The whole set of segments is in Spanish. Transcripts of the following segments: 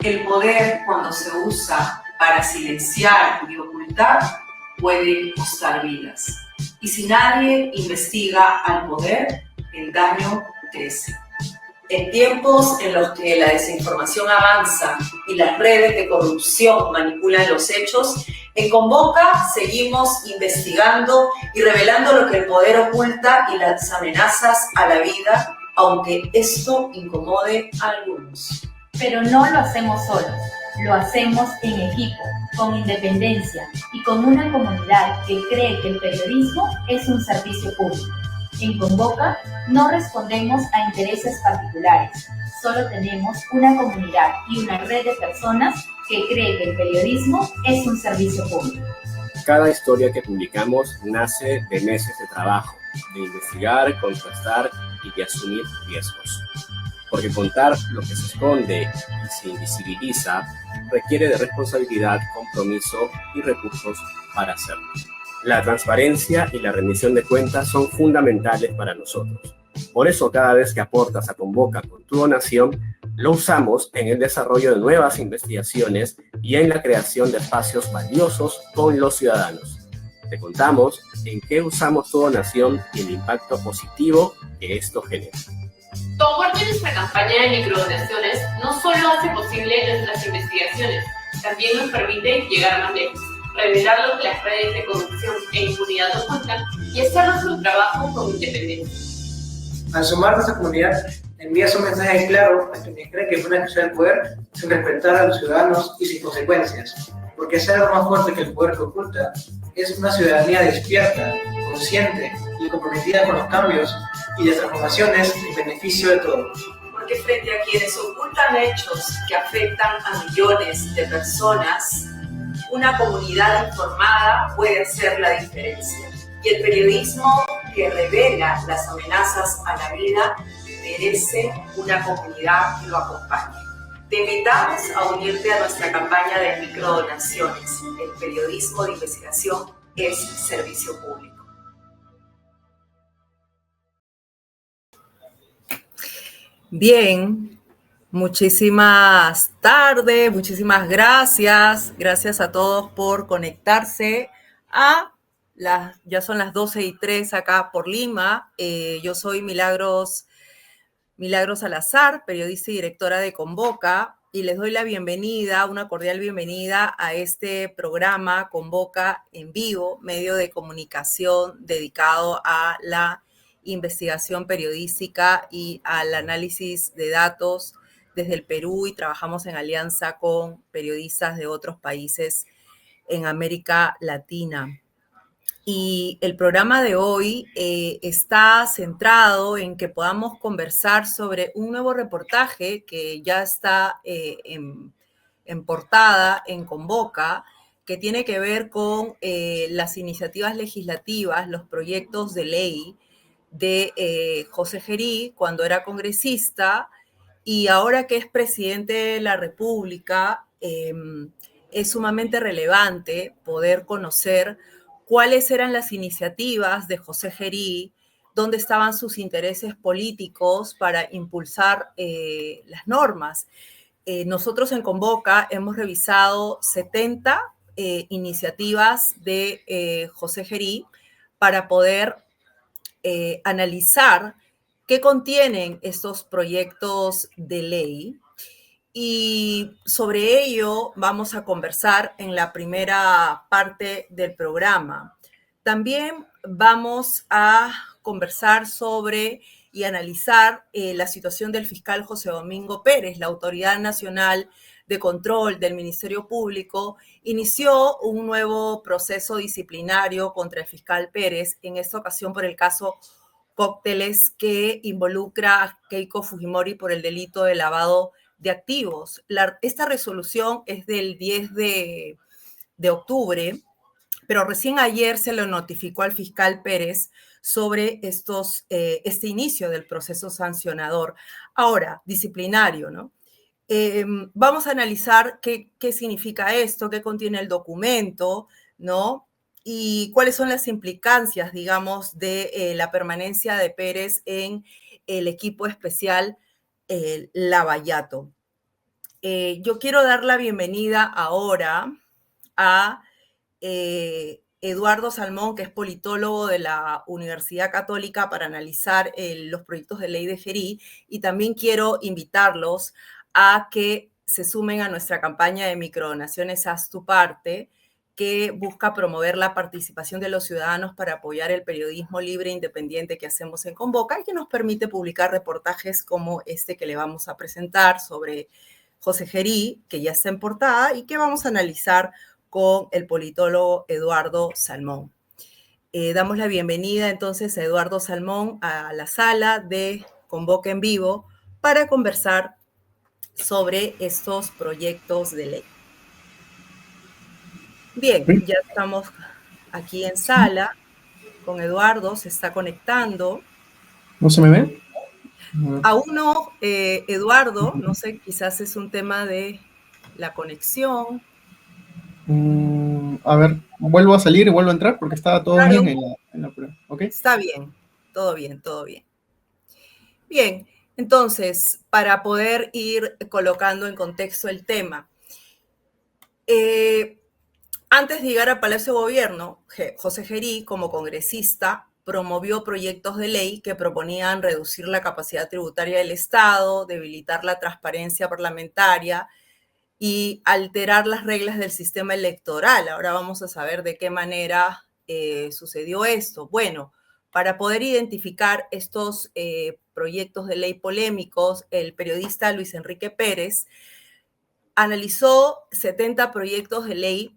El poder, cuando se usa para silenciar y ocultar, puede costar vidas. Y si nadie investiga al poder, el daño crece. En tiempos en los que la desinformación avanza y las redes de corrupción manipulan los hechos, en Convoca seguimos investigando y revelando lo que el poder oculta y las amenazas a la vida, aunque esto incomode a algunos. Pero no lo hacemos solos, lo hacemos en equipo, con independencia y con una comunidad que cree que el periodismo es un servicio público. En Convoca no respondemos a intereses particulares, solo tenemos una comunidad y una red de personas que cree que el periodismo es un servicio público. Cada historia que publicamos nace de meses de trabajo, de investigar, contrastar y de asumir riesgos. Porque contar lo que se esconde y se invisibiliza requiere de responsabilidad, compromiso y recursos para hacerlo. La transparencia y la rendición de cuentas son fundamentales para nosotros. Por eso, cada vez que aportas a Convoca con tu donación, lo usamos en el desarrollo de nuevas investigaciones y en la creación de espacios valiosos con los ciudadanos. Te contamos en qué usamos tu donación y el impacto positivo que esto genera. Tu aporte en nuestra campaña de microdonaciones no solo hace posible nuestras investigaciones, también nos permite llegar más lejos, revelar lo que las redes de corrupción e impunidad ocultan y hacer nuestro trabajo con independencia. Al sumar a nuestra comunidad, envías un mensaje claro a quienes creen que pueden acceder al poder sin respetar a los ciudadanos y sin consecuencias. Porque es algo más fuerte que el poder que oculta, es una ciudadanía despierta, consciente y comprometida con los cambios y las transformaciones en beneficio de todos. Porque frente a quienes ocultan hechos que afectan a millones de personas, una comunidad informada puede hacer la diferencia. Y el periodismo que revela las amenazas a la vida merece una comunidad que lo acompañe. Te invitamos a unirte a nuestra campaña de microdonaciones. El periodismo de investigación es servicio público. Bien, muchísimas tardes, muchísimas gracias. Gracias a todos por conectarse ya son las 12:03 acá por Lima. Yo soy Milagros Salazar, periodista y directora de Convoca, y les doy la bienvenida, una cordial bienvenida a este programa Convoca en Vivo, medio de comunicación dedicado a la investigación periodística y al análisis de datos desde el Perú, y trabajamos en alianza con periodistas de otros países en América Latina. Y el programa de hoy está centrado en que podamos conversar sobre un nuevo reportaje que ya está en portada en Convoca, que tiene que ver con las iniciativas legislativas, los proyectos de ley de José Gerí cuando era congresista, y ahora que es presidente de la República, es sumamente relevante poder conocer cuáles eran las iniciativas de José Gerí, dónde estaban sus intereses políticos para impulsar las normas. Nosotros en Convoca hemos revisado 70 iniciativas de José Gerí para poder analizar qué contienen estos proyectos de ley. Y sobre ello vamos a conversar en la primera parte del programa. También vamos a conversar sobre y analizar la situación del fiscal José Domingo Pérez. La Autoridad Nacional de Control del Ministerio Público inició un nuevo proceso disciplinario contra el fiscal Pérez, en esta ocasión por el caso Cócteles, que involucra a Keiko Fujimori por el delito de lavado de activos. Esta resolución es del 10 de octubre, pero recién ayer se lo notificó al fiscal Pérez sobre este inicio del proceso sancionador. Ahora, disciplinario, ¿no? Vamos a analizar qué significa esto, qué contiene el documento, ¿no? Y cuáles son las implicancias, digamos, de la permanencia de Pérez en el equipo especial Lavallato. yo quiero dar la bienvenida ahora a Eduardo Salmón, que es politólogo de la Universidad Católica, para analizar los proyectos de ley de Gerí, y también quiero invitarlos a que se sumen a nuestra campaña de microdonaciones Haz tu parte, que busca promover la participación de los ciudadanos para apoyar el periodismo libre e independiente que hacemos en Convoca y que nos permite publicar reportajes como este que le vamos a presentar sobre José Gerí, que ya está en portada y que vamos a analizar con el politólogo Eduardo Salmón. Damos la bienvenida entonces a Eduardo Salmón a la sala de Convoca en Vivo para conversar sobre estos proyectos de ley. Bien, ya estamos aquí en sala con Eduardo, se está conectando. ¿No se me ve? Aún no, Eduardo, no sé, quizás es un tema de la conexión. A ver, vuelvo a salir y vuelvo a entrar porque estaba todo Claro. bien en la prueba. ¿Okay? Está bien, todo bien, todo bien. Bien, entonces, para poder ir colocando en contexto el tema, antes de llegar al Palacio de Gobierno, José Gerí, como congresista, promovió proyectos de ley que proponían reducir la capacidad tributaria del Estado, debilitar la transparencia parlamentaria y alterar las reglas del sistema electoral. Ahora vamos a saber de qué manera sucedió esto. Bueno, para poder identificar estos proyectos de ley polémicos, el periodista Luis Enrique Pérez analizó 70 proyectos de ley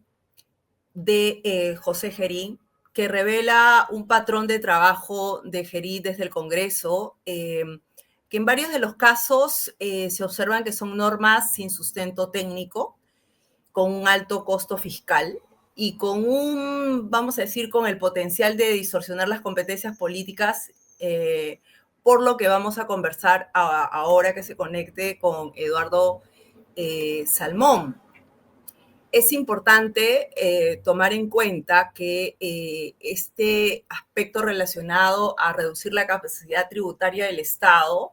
de José Gerí, que revela un patrón de trabajo de Gerí desde el Congreso, que en varios de los casos se observan que son normas sin sustento técnico, con un alto costo fiscal y con vamos a decir, con el potencial de distorsionar las competencias políticas, por lo que vamos a conversar ahora que se conecte con Eduardo Salmón. Es importante tomar en cuenta que este aspecto relacionado a reducir la capacidad tributaria del Estado,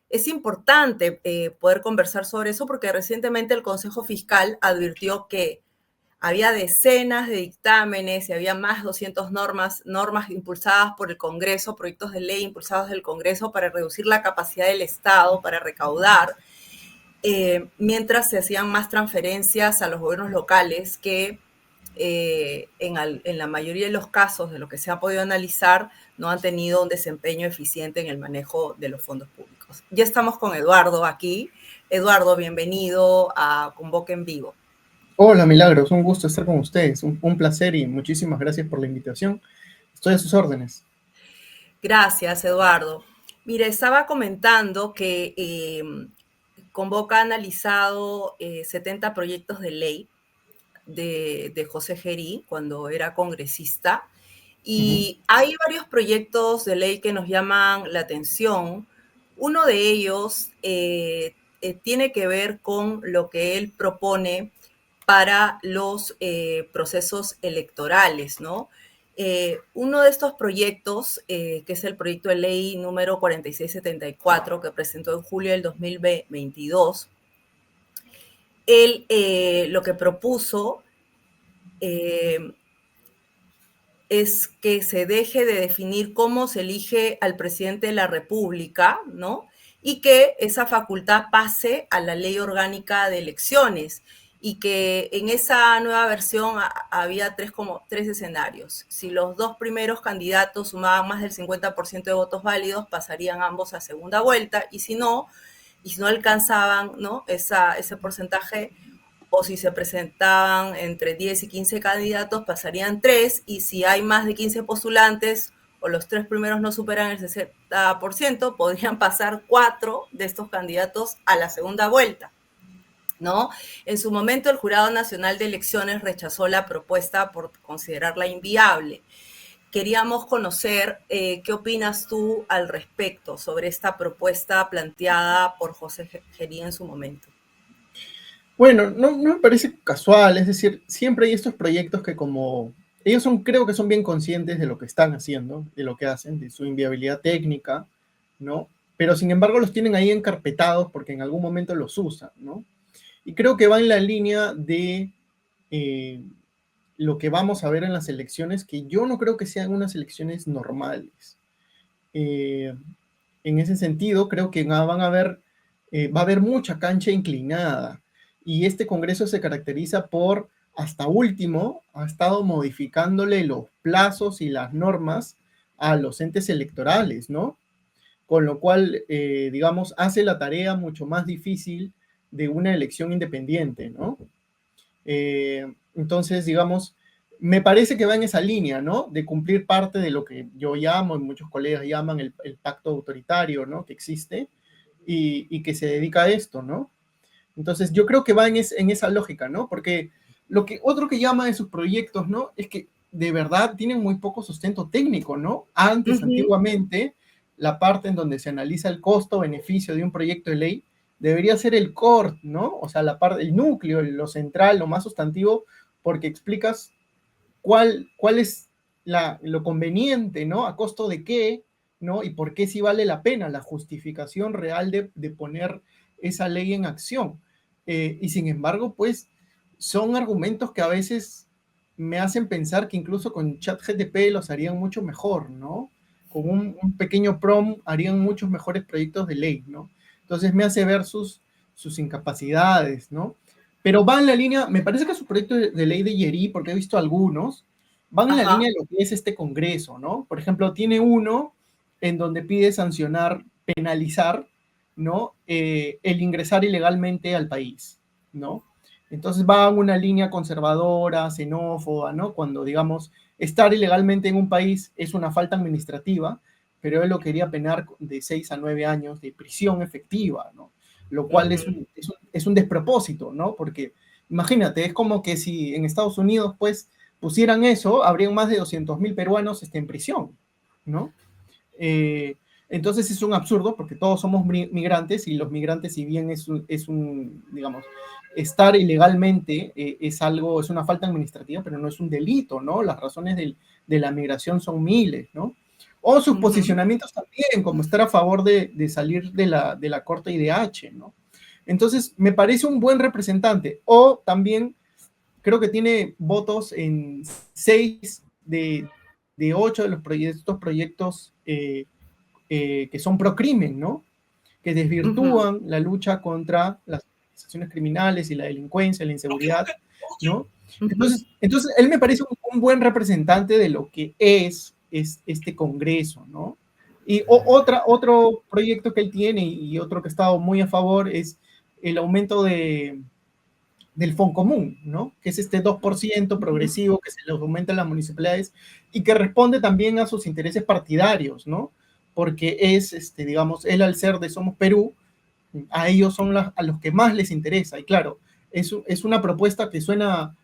es importante poder conversar sobre eso porque recientemente el Consejo Fiscal advirtió que había decenas de dictámenes y había más de 200 normas impulsadas por el Congreso, proyectos de ley impulsados del Congreso para reducir la capacidad del Estado para recaudar, mientras se hacían más transferencias a los gobiernos locales que en la mayoría de los casos de lo que se ha podido analizar no han tenido un desempeño eficiente en el manejo de los fondos públicos. Ya estamos con Eduardo aquí. Eduardo, bienvenido a Convoca en Vivo. Hola, Milagros, un gusto estar con ustedes, un placer y muchísimas gracias por la invitación. Estoy a sus órdenes. Gracias, Eduardo. Mira, estaba comentando que Convoca ha analizado 70 proyectos de ley de José Gerí cuando era congresista y hay varios proyectos de ley que nos llaman la atención. Uno de ellos tiene que ver con lo que él propone para los procesos electorales, ¿no? Uno de estos proyectos, que es el proyecto de ley número 4674, que presentó en julio del 2022, él lo que propuso es que se deje de definir cómo se elige al presidente de la República, ¿no? Y que esa facultad pase a la ley orgánica de elecciones y que en esa nueva versión había tres escenarios. Si los dos primeros candidatos sumaban más del 50% de votos válidos, pasarían ambos a segunda vuelta, y si no alcanzaban, ¿no?, ese porcentaje, o si se presentaban entre 10 y 15 candidatos, pasarían 3, y si hay más de 15 postulantes o los 3 primeros no superan el 60%, podrían pasar 4 de estos candidatos a la segunda vuelta, ¿no? En su momento, el Jurado Nacional de Elecciones rechazó la propuesta por considerarla inviable. Queríamos conocer qué opinas tú al respecto sobre esta propuesta planteada por José Gerí en su momento. Bueno, no me parece casual, es decir, siempre hay estos proyectos que ellos creo que son bien conscientes de lo que están haciendo, de lo que hacen, de su inviabilidad técnica, ¿no? Pero sin embargo los tienen ahí encarpetados porque en algún momento los usan, ¿no? Y creo que va en la línea de lo que vamos a ver en las elecciones, que yo no creo que sean unas elecciones normales. En ese sentido, creo que va a haber mucha cancha inclinada. Y este Congreso se caracteriza por, hasta último, ha estado modificándole los plazos y las normas a los entes electorales, ¿no? Con lo cual, digamos, hace la tarea mucho más difícil de una elección independiente, ¿no? Entonces, digamos, me parece que va en esa línea, ¿no? De cumplir parte de lo que yo llamo, y muchos colegas llaman el pacto autoritario, ¿no? Que existe y que se dedica a esto, ¿no? Entonces, yo creo que va en esa lógica, ¿no? Porque otro que llama de sus proyectos, ¿no? Es que de verdad tienen muy poco sustento técnico, ¿no? Antes, antiguamente, la parte en donde se analiza el costo-beneficio de un proyecto de ley debería ser el core, ¿no? O sea, el núcleo, lo central, lo más sustantivo, porque explicas cuál es lo conveniente, ¿no? A costo de qué, ¿no? Y por qué sí vale la pena, la justificación real de poner esa ley en acción. Y sin embargo, pues, son argumentos que a veces me hacen pensar que incluso con ChatGPT los harían mucho mejor, ¿no? Con un pequeño prompt harían muchos mejores proyectos de ley, ¿no? Entonces me hace ver sus incapacidades, ¿no? Pero va en la línea, me parece que su proyecto de ley de Yeri, porque he visto algunos, van en la línea de lo que es este Congreso, ¿no? Por ejemplo, tiene uno en donde pide sancionar, penalizar, ¿no? El ingresar ilegalmente al país, ¿no? Entonces va en una línea conservadora, xenófoba, ¿no? Cuando, digamos, estar ilegalmente en un país es una falta administrativa, pero él lo quería penar de 6 a 9 años de prisión efectiva, ¿no? Lo cual es un despropósito, ¿no? Porque imagínate, es como que si en Estados Unidos, pues, pusieran eso, habrían más de 200.000 peruanos en prisión, ¿no? Entonces es un absurdo porque todos somos migrantes y los migrantes, si bien es un digamos, estar ilegalmente es una falta administrativa, pero no es un delito, ¿no? Las razones de la migración son miles, ¿no? O sus posicionamientos también, como estar a favor de salir de la corte IDH, ¿no? Entonces, me parece un buen representante. O también creo que tiene votos en 6 de 8 de estos proyectos que son pro crimen, ¿no? Que desvirtúan la lucha contra las organizaciones criminales y la delincuencia, la inseguridad, ¿no? Entonces él me parece un buen representante de lo que es este Congreso, ¿no? Y otro proyecto que él tiene y otro que ha estado muy a favor es el aumento del Foncomún, ¿no? Que es este 2% progresivo que se le aumenta a las municipalidades y que responde también a sus intereses partidarios, ¿no? Porque digamos, él al ser de Somos Perú, a ellos son a los que más les interesa. Y claro, es una propuesta que suena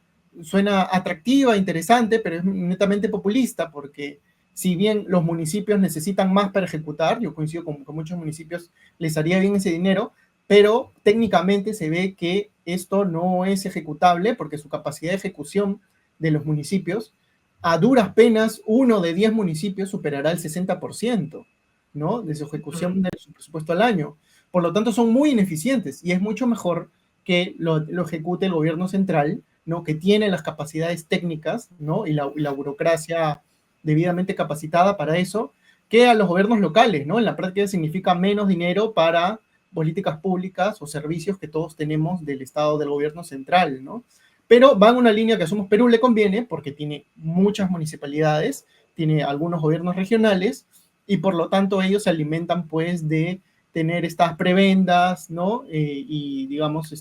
atractiva, interesante, pero es netamente populista, porque si bien los municipios necesitan más para ejecutar, yo coincido con muchos municipios, les haría bien ese dinero, pero técnicamente se ve que esto no es ejecutable porque su capacidad de ejecución de los municipios, a duras penas, 1 de 10 municipios superará el 60%, ¿no? De su ejecución de su presupuesto al año. Por lo tanto, son muy ineficientes y es mucho mejor que lo ejecute el gobierno central, ¿no? Que tiene las capacidades técnicas, ¿no? Y la burocracia debidamente capacitada para eso, que a los gobiernos locales, ¿no? En la práctica significa menos dinero para políticas públicas o servicios que todos tenemos del Estado, del gobierno central, ¿no? Pero va en una línea que a Somos Perú le conviene porque tiene muchas municipalidades, tiene algunos gobiernos regionales y por lo tanto ellos se alimentan pues de tener estas prebendas, ¿no? Y digamos,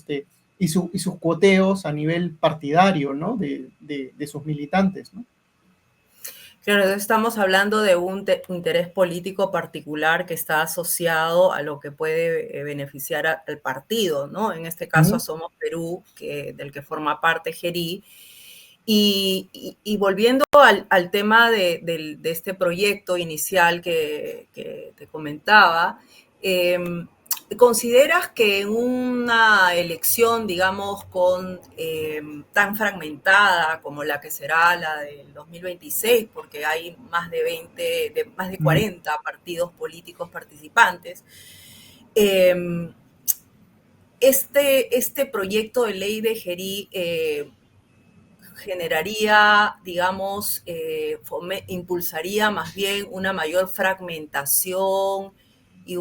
y sus cuoteos a nivel partidario, ¿no? De sus militantes, ¿no? Claro, estamos hablando de un interés político particular que está asociado a lo que puede beneficiar al partido, ¿no? En este caso a Somos Perú, del que forma parte Gerí. Y volviendo al tema de este proyecto inicial que te comentaba, ¿consideras que en una elección, digamos, tan fragmentada como la que será la del 2026, porque hay más de 40 partidos políticos participantes, este proyecto de ley de Gerí generaría, digamos, impulsaría más bien una mayor fragmentación y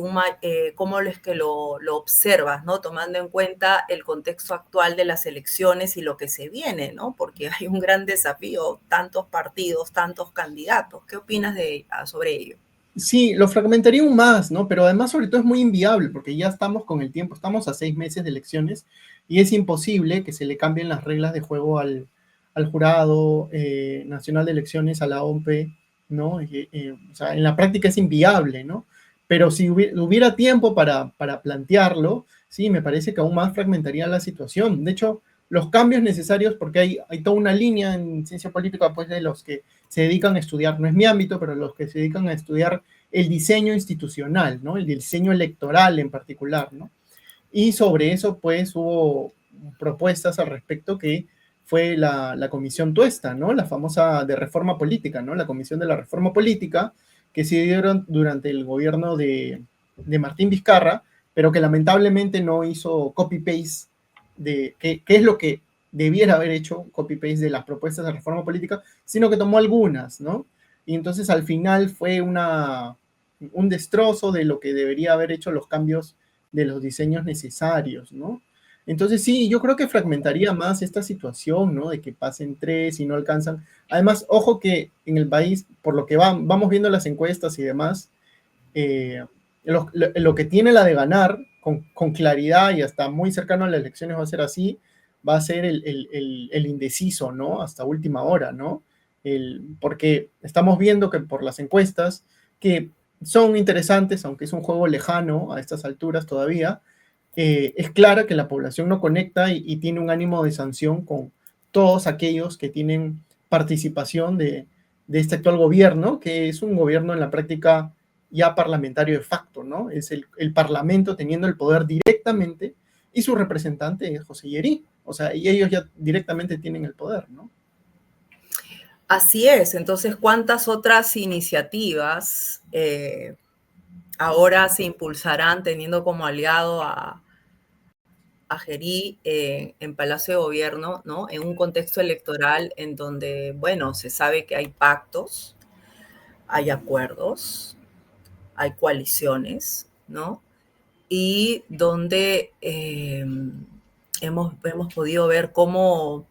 cómo es que lo observas, ¿no? Tomando en cuenta el contexto actual de las elecciones y lo que se viene, ¿no? Porque hay un gran desafío, tantos partidos, tantos candidatos. ¿Qué opinas sobre ello? Sí, lo fragmentaría aún más, ¿no? Pero además, sobre todo, es muy inviable porque ya estamos con el tiempo, estamos a 6 meses de elecciones y es imposible que se le cambien las reglas de juego al Jurado Nacional de Elecciones, a la OMP, ¿no? O sea, en la práctica es inviable, ¿no? Pero si hubiera tiempo para plantearlo, sí, me parece que aún más fragmentaría la situación. De hecho, los cambios necesarios, porque hay toda una línea en ciencia política, pues, de los que se dedican a estudiar, no es mi ámbito, pero los que se dedican a estudiar el diseño institucional, ¿no? El diseño electoral en particular, ¿no? Y sobre eso, pues, hubo propuestas al respecto que fue la Comisión Tuesta, ¿no? La famosa de reforma política, ¿no? La Comisión de la Reforma Política, que se dieron durante el gobierno de Martín Vizcarra, pero que lamentablemente no hizo copy-paste de qué es lo que debiera haber hecho, copy-paste de las propuestas de reforma política, sino que tomó algunas, ¿no? Y entonces al final fue un destrozo de lo que debería haber hecho los cambios de los diseños necesarios, ¿no? Entonces sí, yo creo que fragmentaría más esta situación, ¿no? De que pasen 3 y no alcanzan. Además, ojo que en el país, por lo que vamos viendo las encuestas y demás, lo que tiene la de ganar con claridad y hasta muy cercano a las elecciones va a ser así, va a ser el indeciso, ¿no? Hasta última hora, ¿no? Porque estamos viendo que por las encuestas, que son interesantes, aunque es un juego lejano a estas alturas todavía, es clara que la población no conecta y tiene un ánimo de sanción con todos aquellos que tienen participación de este actual gobierno, que es un gobierno en la práctica ya parlamentario de facto, ¿no? Es el Parlamento teniendo el poder directamente y su representante es José Llerí. O sea, y ellos ya directamente tienen el poder, ¿no? Así es. Entonces, ¿cuántas otras iniciativas ahora se impulsarán teniendo como aliado a Gerí en Palacio de Gobierno, ¿no? En un contexto electoral en donde, bueno, se sabe que hay pactos, hay acuerdos, hay coaliciones, ¿no? Y donde hemos podido ver cómo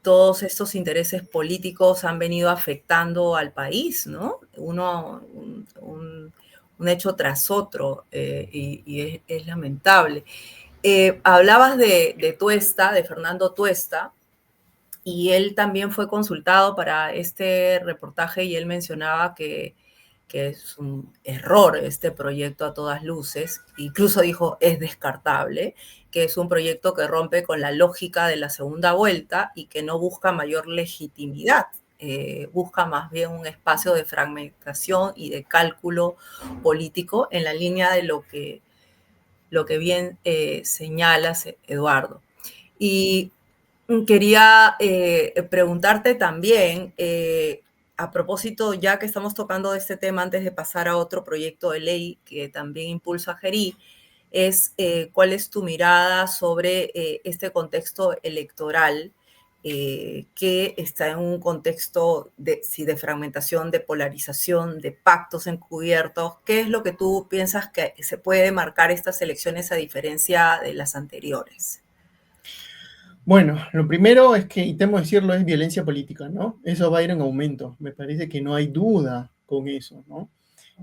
todos estos intereses políticos han venido afectando al país, ¿no? Un hecho tras otro, y es lamentable. Hablabas de Tuesta, de Fernando Tuesta, y él también fue consultado para este reportaje y él mencionaba que es un error este proyecto a todas luces, incluso dijo es descartable, que es un proyecto que rompe con la lógica de la segunda vuelta y que no busca mayor legitimidad, busca más bien un espacio de fragmentación y de cálculo político en la línea de lo que bien señalas, Eduardo. Y quería preguntarte también, a propósito, ya que estamos tocando este tema, antes de pasar a otro proyecto de ley que también impulsa Gerí, es cuál es tu mirada sobre este contexto electoral que está en un contexto de fragmentación, de polarización, de pactos encubiertos. ¿Qué es lo que tú piensas que se puede marcar estas elecciones a diferencia de las anteriores? Bueno, lo primero es que, y temo decirlo, es violencia política, ¿no? Eso va a ir en aumento. Me parece que no hay duda con eso, ¿no?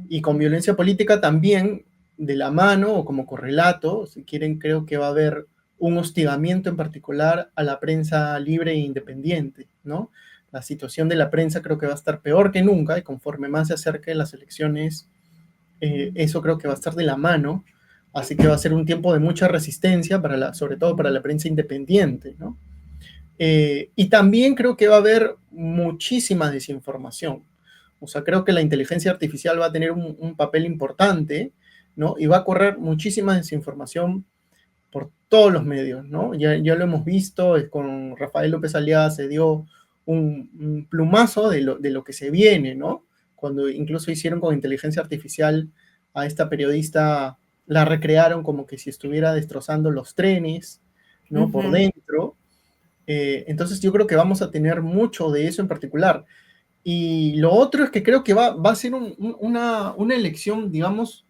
Y con violencia política también, de la mano o como correlato, si quieren, creo que va a haber un hostigamiento en particular a la prensa libre e independiente, ¿no? La situación de la prensa creo que va a estar peor que nunca y conforme más se acerquen las elecciones, eso creo que va a estar de la mano. Así que va a ser un tiempo de mucha resistencia, sobre todo para la prensa independiente, ¿no? Y también creo que va a haber muchísima desinformación. O sea, creo que la inteligencia artificial va a tener un papel importante, ¿no? Y va a correr muchísima desinformación por todos los medios, ¿no? Ya lo hemos visto, con Rafael López Aliaga se dio un plumazo de lo que se viene, ¿no? Cuando incluso hicieron con inteligencia artificial a esta periodista la recrearon como que si estuviera destrozando los trenes, ¿no? Por dentro. Entonces yo creo que vamos a tener mucho de eso en particular. Y lo otro es que creo que va a ser una elección, digamos,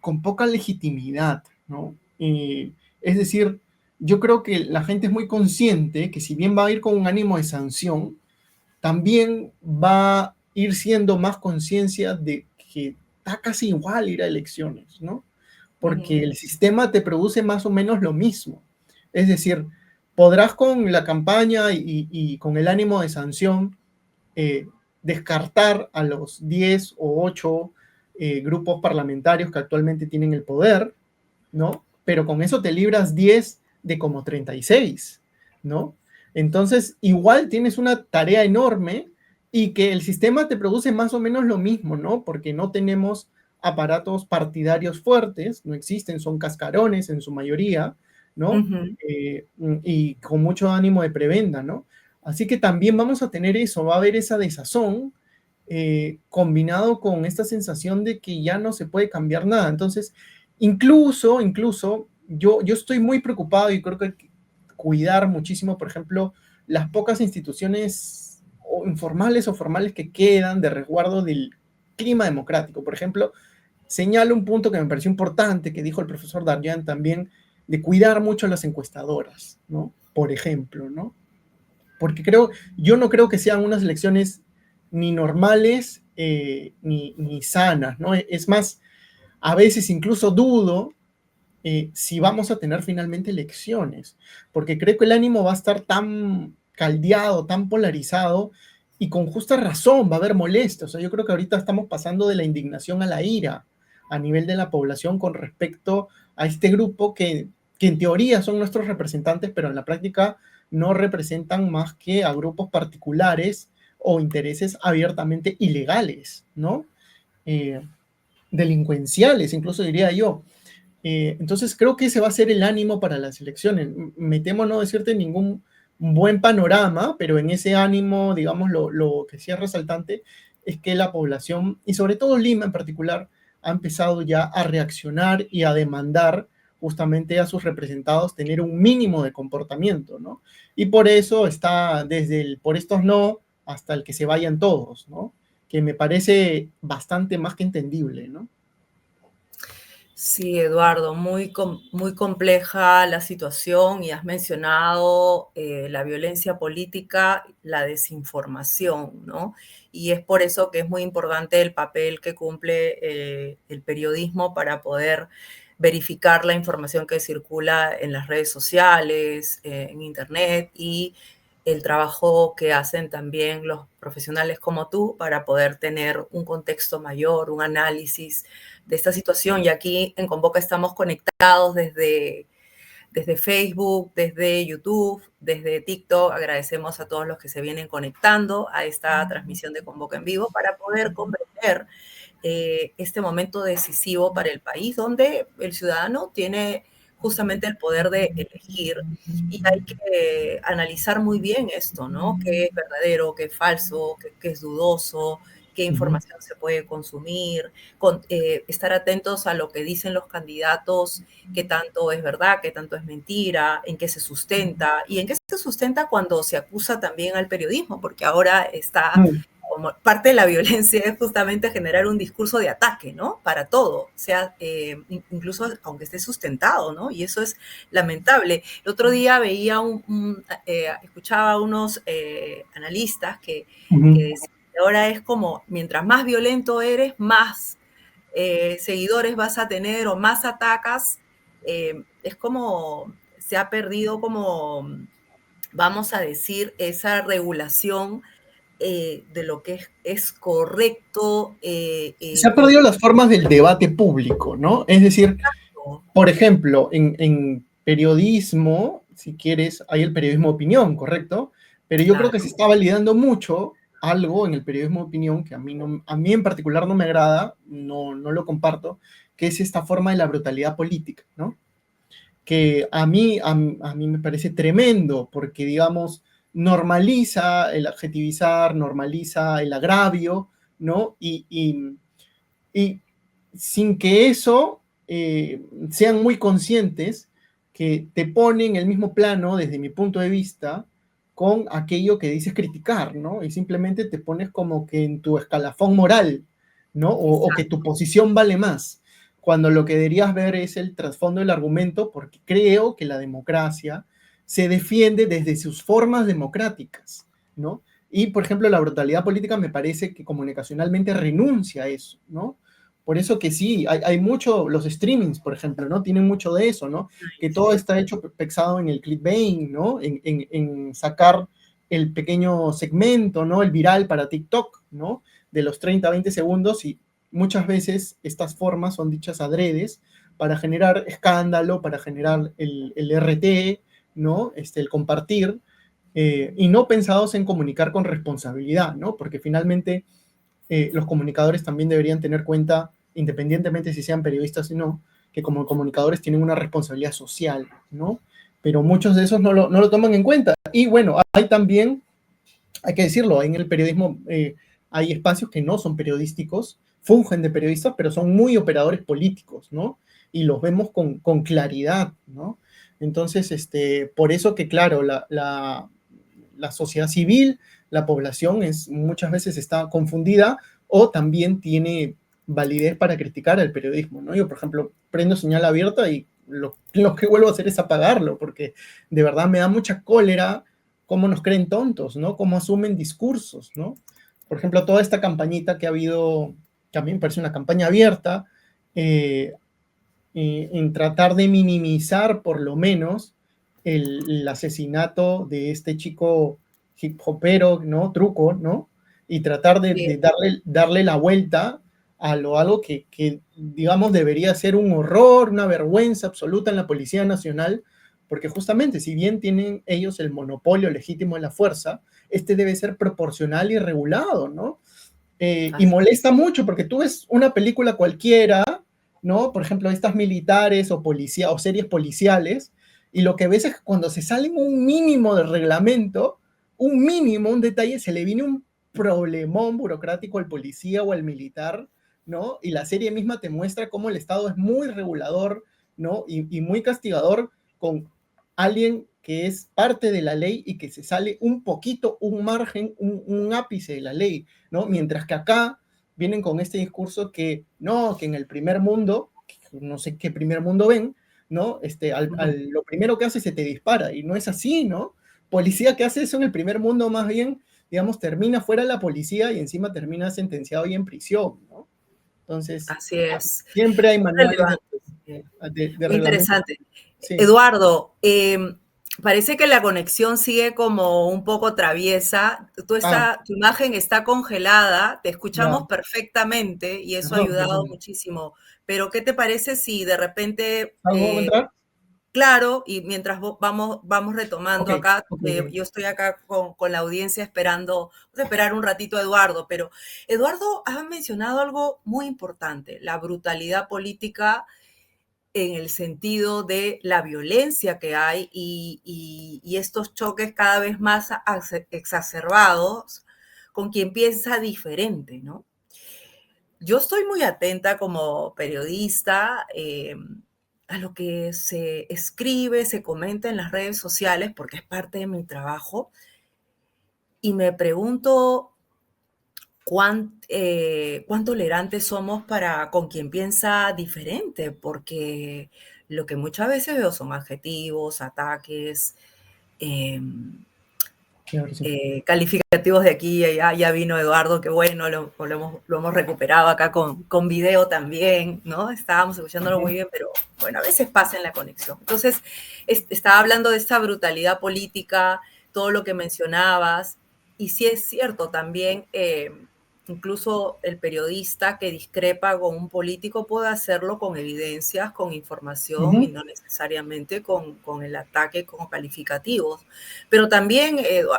con poca legitimidad, ¿no? Es decir, yo creo que la gente es muy consciente que si bien va a ir con un ánimo de sanción, también va a ir siendo más conciencia de que está casi igual ir a elecciones, ¿no? Porque el sistema te produce más o menos lo mismo. Es decir, podrás con la campaña y con el ánimo de sanción descartar a los 10 o 8 grupos parlamentarios que actualmente tienen el poder, ¿no? Pero con eso te libras 10 de como 36, ¿no? Entonces, igual tienes una tarea enorme y que el sistema te produce más o menos lo mismo, ¿no? Porque no tenemos aparatos partidarios fuertes, no existen, son cascarones en su mayoría, ¿no? Y con mucho ánimo de prebenda, ¿no? Así que también vamos a tener eso, va a haber esa desazón combinado con esta sensación de que ya no se puede cambiar nada. Entonces, incluso yo estoy muy preocupado y creo que hay que cuidar muchísimo, por ejemplo, las pocas instituciones informales o formales que quedan de resguardo del clima democrático. Por ejemplo, señalo un punto que me pareció importante, que dijo el profesor Daryan también, de cuidar mucho a las encuestadoras, ¿no? Por ejemplo, ¿no? Porque yo no creo que sean unas elecciones ni normales ni sanas, ¿no? Es más, a veces incluso dudo si vamos a tener finalmente elecciones, porque creo que el ánimo va a estar tan caldeado, tan polarizado, y con justa razón va a haber molestia. O sea, yo creo que ahorita estamos pasando de la indignación a la ira a nivel de la población con respecto a este grupo que en teoría son nuestros representantes, pero en la práctica no representan más que a grupos particulares o intereses abiertamente ilegales, ¿no? Delincuenciales, incluso diría yo. Entonces creo que ese va a ser el ánimo para las elecciones. Me temo no decirte ningún buen panorama, pero en ese ánimo, digamos, lo que sí es resaltante es que la población, y sobre todo Lima en particular, ha empezado ya a reaccionar y a demandar justamente a sus representados tener un mínimo de comportamiento, ¿no? Y por eso está desde el por estos no hasta el que se vayan todos, ¿no? Que me parece bastante más que entendible, ¿no? Sí, Eduardo, muy compleja la situación y has mencionado la violencia política, la desinformación, ¿no? Y es por eso que es muy importante el papel que cumple el periodismo para poder verificar la información que circula en las redes sociales, en Internet y el trabajo que hacen también los profesionales como tú para poder tener un contexto mayor, un análisis de esta situación. Y aquí en Convoca estamos conectados desde Facebook, desde YouTube, desde TikTok. Agradecemos a todos los que se vienen conectando a esta transmisión de Convoca en vivo para poder comprender este momento decisivo para el país, donde el ciudadano tiene justamente el poder de elegir y hay que analizar muy bien esto, ¿no? ¿Qué es verdadero, qué es falso, qué es dudoso, qué información se puede consumir, estar atentos a lo que dicen los candidatos, qué tanto es verdad, qué tanto es mentira, en qué se sustenta y en qué se sustenta cuando se acusa también al periodismo, porque ahora está como parte de la violencia es justamente generar un discurso de ataque, ¿no? Para todo, o sea, incluso aunque esté sustentado, ¿no? Y eso es lamentable. El otro día veía escuchaba a unos analistas que decían que ahora es como, mientras más violento eres, más seguidores vas a tener o más atacas. Es como, se ha perdido como, vamos a decir, esa regulación de lo que es correcto. Se ha perdido las formas del debate público, ¿no? Es decir, por ejemplo, en periodismo, si quieres, hay el periodismo de opinión, ¿correcto? Pero yo creo que se está validando mucho algo en el periodismo de opinión que a mí en particular no me agrada, no lo comparto, que es esta forma de la brutalidad política, ¿no? Que a mí me parece tremendo, porque, digamos, normaliza el adjetivizar, normaliza el agravio, ¿no? Y sin que eso sean muy conscientes que te ponen en el mismo plano, desde mi punto de vista, con aquello que dices criticar, ¿no? Y simplemente te pones como que en tu escalafón moral, ¿no? O que tu posición vale más, cuando lo que deberías ver es el trasfondo del argumento, porque creo que la democracia se defiende desde sus formas democráticas, ¿no? Y, por ejemplo, la brutalidad política me parece que comunicacionalmente renuncia a eso, ¿no? Por eso que sí, hay mucho, los streamings, por ejemplo, ¿no? Tienen mucho de eso, ¿no? Que todo está hecho pensado en el clickbait, ¿no? En sacar el pequeño segmento, ¿no? El viral para TikTok, ¿no? De los 30 a 20 segundos, y muchas veces estas formas son dichas adredes para generar escándalo, para generar el RT, ¿no? El compartir, y no pensados en comunicar con responsabilidad, ¿no? Porque finalmente los comunicadores también deberían tener cuenta, independientemente si sean periodistas o no, que como comunicadores tienen una responsabilidad social, ¿no? Pero muchos de esos no lo toman en cuenta. Y bueno, hay también, hay que decirlo, en el periodismo hay espacios que no son periodísticos, fungen de periodistas, pero son muy operadores políticos, ¿no? Y los vemos con claridad, ¿no? Entonces, por eso que, claro, la sociedad civil, la población muchas veces está confundida o también tiene validez para criticar al periodismo, ¿no? Yo, por ejemplo, prendo señal abierta y lo que vuelvo a hacer es apagarlo, porque de verdad me da mucha cólera cómo nos creen tontos, ¿no? Cómo asumen discursos, ¿no? Por ejemplo, toda esta campañita que ha habido, que a mí me parece una campaña abierta, en tratar de minimizar por lo menos el asesinato de este chico hip hopero, ¿no? Truco, ¿no? Y tratar de darle la vuelta a algo que, digamos, debería ser un horror, una vergüenza absoluta en la Policía Nacional, porque justamente, si bien tienen ellos el monopolio legítimo de la fuerza, debe ser proporcional y regulado, ¿no? Y molesta mucho, porque tú ves una película cualquiera, ¿no? Por ejemplo, estas militares o series policiales, y lo que ves es que cuando se salen un mínimo del reglamento, un detalle, se le viene un problemón burocrático al policía o al militar, ¿no? Y la serie misma te muestra cómo el Estado es muy regulador, ¿no? Y muy castigador con alguien que es parte de la ley y que se sale un poquito, un margen, un ápice de la ley, ¿no? Mientras que acá vienen con este discurso que no, que en el primer mundo, no sé qué primer mundo ven, ¿no? Lo primero que hace se te dispara, y no es así, ¿no? Policía que hace eso en el primer mundo, más bien, digamos, termina fuera de la policía y encima termina sentenciado y en prisión, ¿no? Entonces, así es. siempre hay manuales de Interesante. Sí. Eduardo, parece que la conexión sigue como un poco traviesa. Tu imagen está congelada, te escuchamos perfectamente y eso ha ayudado muchísimo. Pero, ¿qué te parece si de repente... ¿Puedo entrar? Claro, y mientras vamos retomando acá, okay. Yo estoy acá con la audiencia esperando, vamos a esperar un ratito a Eduardo, pero Eduardo ha mencionado algo muy importante, la brutalidad política en el sentido de la violencia que hay y estos choques cada vez más exacerbados con quien piensa diferente, ¿no? Yo estoy muy atenta como periodista a lo que se escribe, se comenta en las redes sociales, porque es parte de mi trabajo, y me pregunto cuán tolerantes somos con quien piensa diferente, porque lo que muchas veces veo son adjetivos, ataques, calificativos de aquí y allá. Ya vino Eduardo, que bueno, lo hemos recuperado acá con video también, ¿no? Estábamos escuchándolo muy bien, pero bueno, a veces pasa en la conexión. Entonces, estaba hablando de esta brutalidad política, todo lo que mencionabas, y sí es cierto también, incluso el periodista que discrepa con un político puede hacerlo con evidencias, con información y no necesariamente con el ataque, con calificativos. Pero también,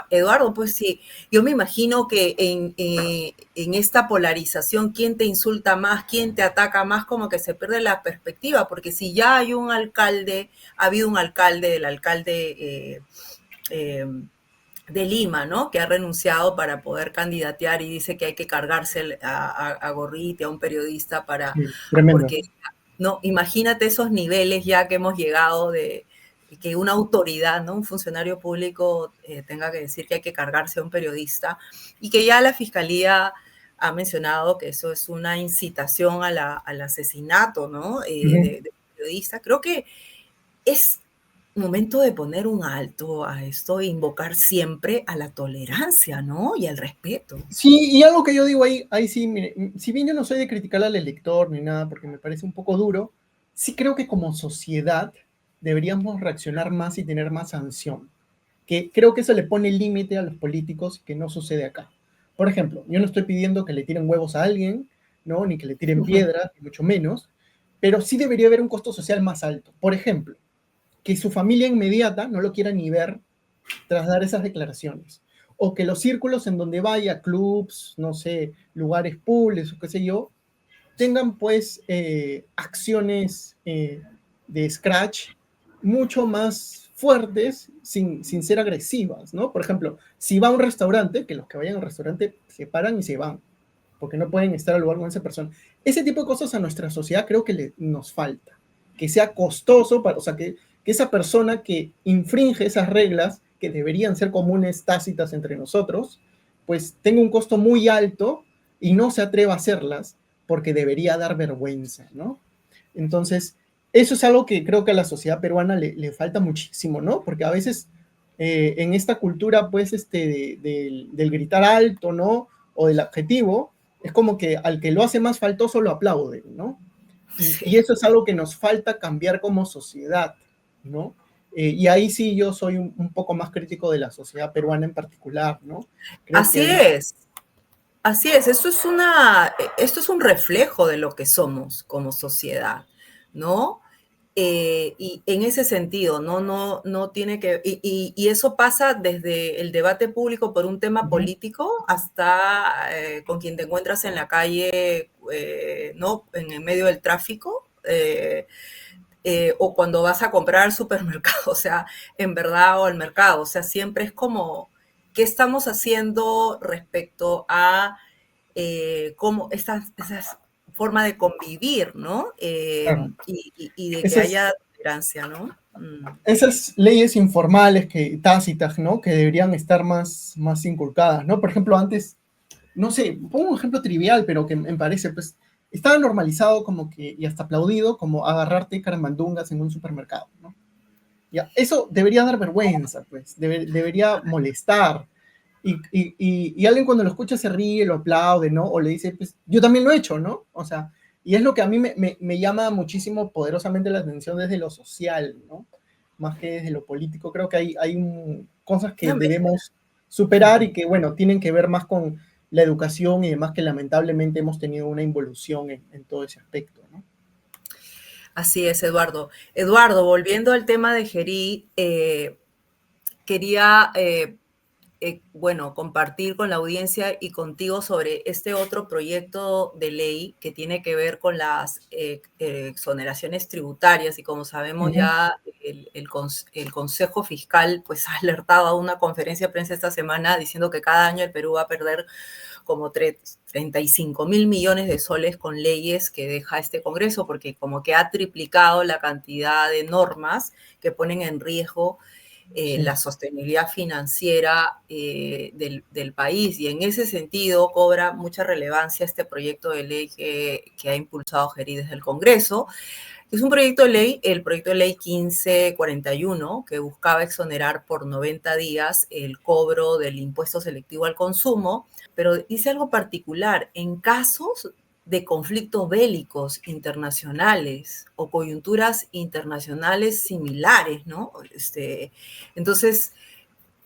Eduardo, pues sí, yo me imagino que en esta polarización, ¿quién te insulta más, quién te ataca más? Como que se pierde la perspectiva, porque si ya hay un alcalde, ha habido un alcalde, el alcalde de Lima, ¿no? Que ha renunciado para poder candidatear y dice que hay que cargarse a Gorriti, a un periodista, porque ¿no? Imagínate esos niveles ya que hemos llegado de que una autoridad, ¿no? Un funcionario público tenga que decir que hay que cargarse a un periodista y que ya la Fiscalía ha mencionado que eso es una incitación al asesinato, ¿no? De periodistas. Creo que es momento de poner un alto a esto e invocar siempre a la tolerancia, ¿no? Y al respeto. Sí, y algo que yo digo ahí sí, mire, si bien yo no soy de criticar al elector ni nada, porque me parece un poco duro, sí creo que como sociedad deberíamos reaccionar más y tener más sanción. Que creo que eso le pone límite a los políticos que no sucede acá. Por ejemplo, yo no estoy pidiendo que le tiren huevos a alguien, ¿no? Ni que le tiren piedras, ni mucho menos, pero sí debería haber un costo social más alto. Por ejemplo, que su familia inmediata no lo quiera ni ver tras dar esas declaraciones. O que los círculos en donde vaya, clubs, no sé, lugares públicos, o qué sé yo, tengan pues acciones de scratch mucho más fuertes sin ser agresivas, ¿no? Por ejemplo, si va a un restaurante, que los que vayan al restaurante se paran y se van, porque no pueden estar al lugar con esa persona. Ese tipo de cosas a nuestra sociedad creo que nos falta, que sea costoso, o sea, que esa persona que infringe esas reglas que deberían ser comunes, tácitas entre nosotros, pues tenga un costo muy alto y no se atreva a hacerlas porque debería dar vergüenza, ¿no? Entonces, eso es algo que creo que a la sociedad peruana le falta muchísimo, ¿no? Porque a veces en esta cultura, pues, del gritar alto, ¿no? O del adjetivo, es como que al que lo hace más faltoso lo aplauden, ¿no? Y eso es algo que nos falta cambiar como sociedad, ¿no? Y ahí sí yo soy un poco más crítico de la sociedad peruana en particular, ¿no? Creo Así que es. Así es, esto es un reflejo de lo que somos como sociedad, ¿no? Y en ese sentido, no tiene que, y eso pasa desde el debate público por un tema político hasta con quien te encuentras en la calle, ¿no? En el medio del tráfico, o cuando vas a comprar al supermercado, o sea, en verdad, o al mercado, o sea, siempre es como, ¿qué estamos haciendo respecto a cómo esa forma de convivir, ¿no? claro, Y de que esas, haya tolerancia, ¿no? esas leyes informales tácitas, ¿no? Que deberían estar más inculcadas, ¿no? Por ejemplo, antes, no sé, pongo un ejemplo trivial, pero que me parece, pues, estaba normalizado como que, y hasta aplaudido, como agarrarte caramandungas en un supermercado, ¿no? Ya, eso debería dar vergüenza, pues, debería molestar. Y alguien cuando lo escucha se ríe, lo aplaude, ¿no? O le dice, pues, yo también lo he hecho, ¿no? O sea, y es lo que a mí me llama muchísimo poderosamente la atención desde lo social, ¿no? Más que desde lo político. Creo que hay cosas que debemos superar y que, bueno, tienen que ver más con la educación y demás, que lamentablemente hemos tenido una involución en todo ese aspecto, ¿no? Así es, Eduardo. Eduardo, volviendo al tema de Gerí, quería bueno, compartir con la audiencia y contigo sobre este otro proyecto de ley que tiene que ver con las exoneraciones tributarias y como sabemos ya el Consejo Fiscal pues ha alertado a una conferencia de prensa esta semana diciendo que cada año el Perú va a perder como 35.000 millones de soles con leyes que deja este Congreso porque como que ha triplicado la cantidad de normas que ponen en riesgo la sostenibilidad financiera del país y en ese sentido cobra mucha relevancia este proyecto de ley que ha impulsado Gerí desde el Congreso. Es un proyecto de ley, el proyecto de ley 1541, que buscaba exonerar por 90 días el cobro del impuesto selectivo al consumo, pero dice algo particular, en casos de conflictos bélicos internacionales o coyunturas internacionales similares, ¿no? Entonces,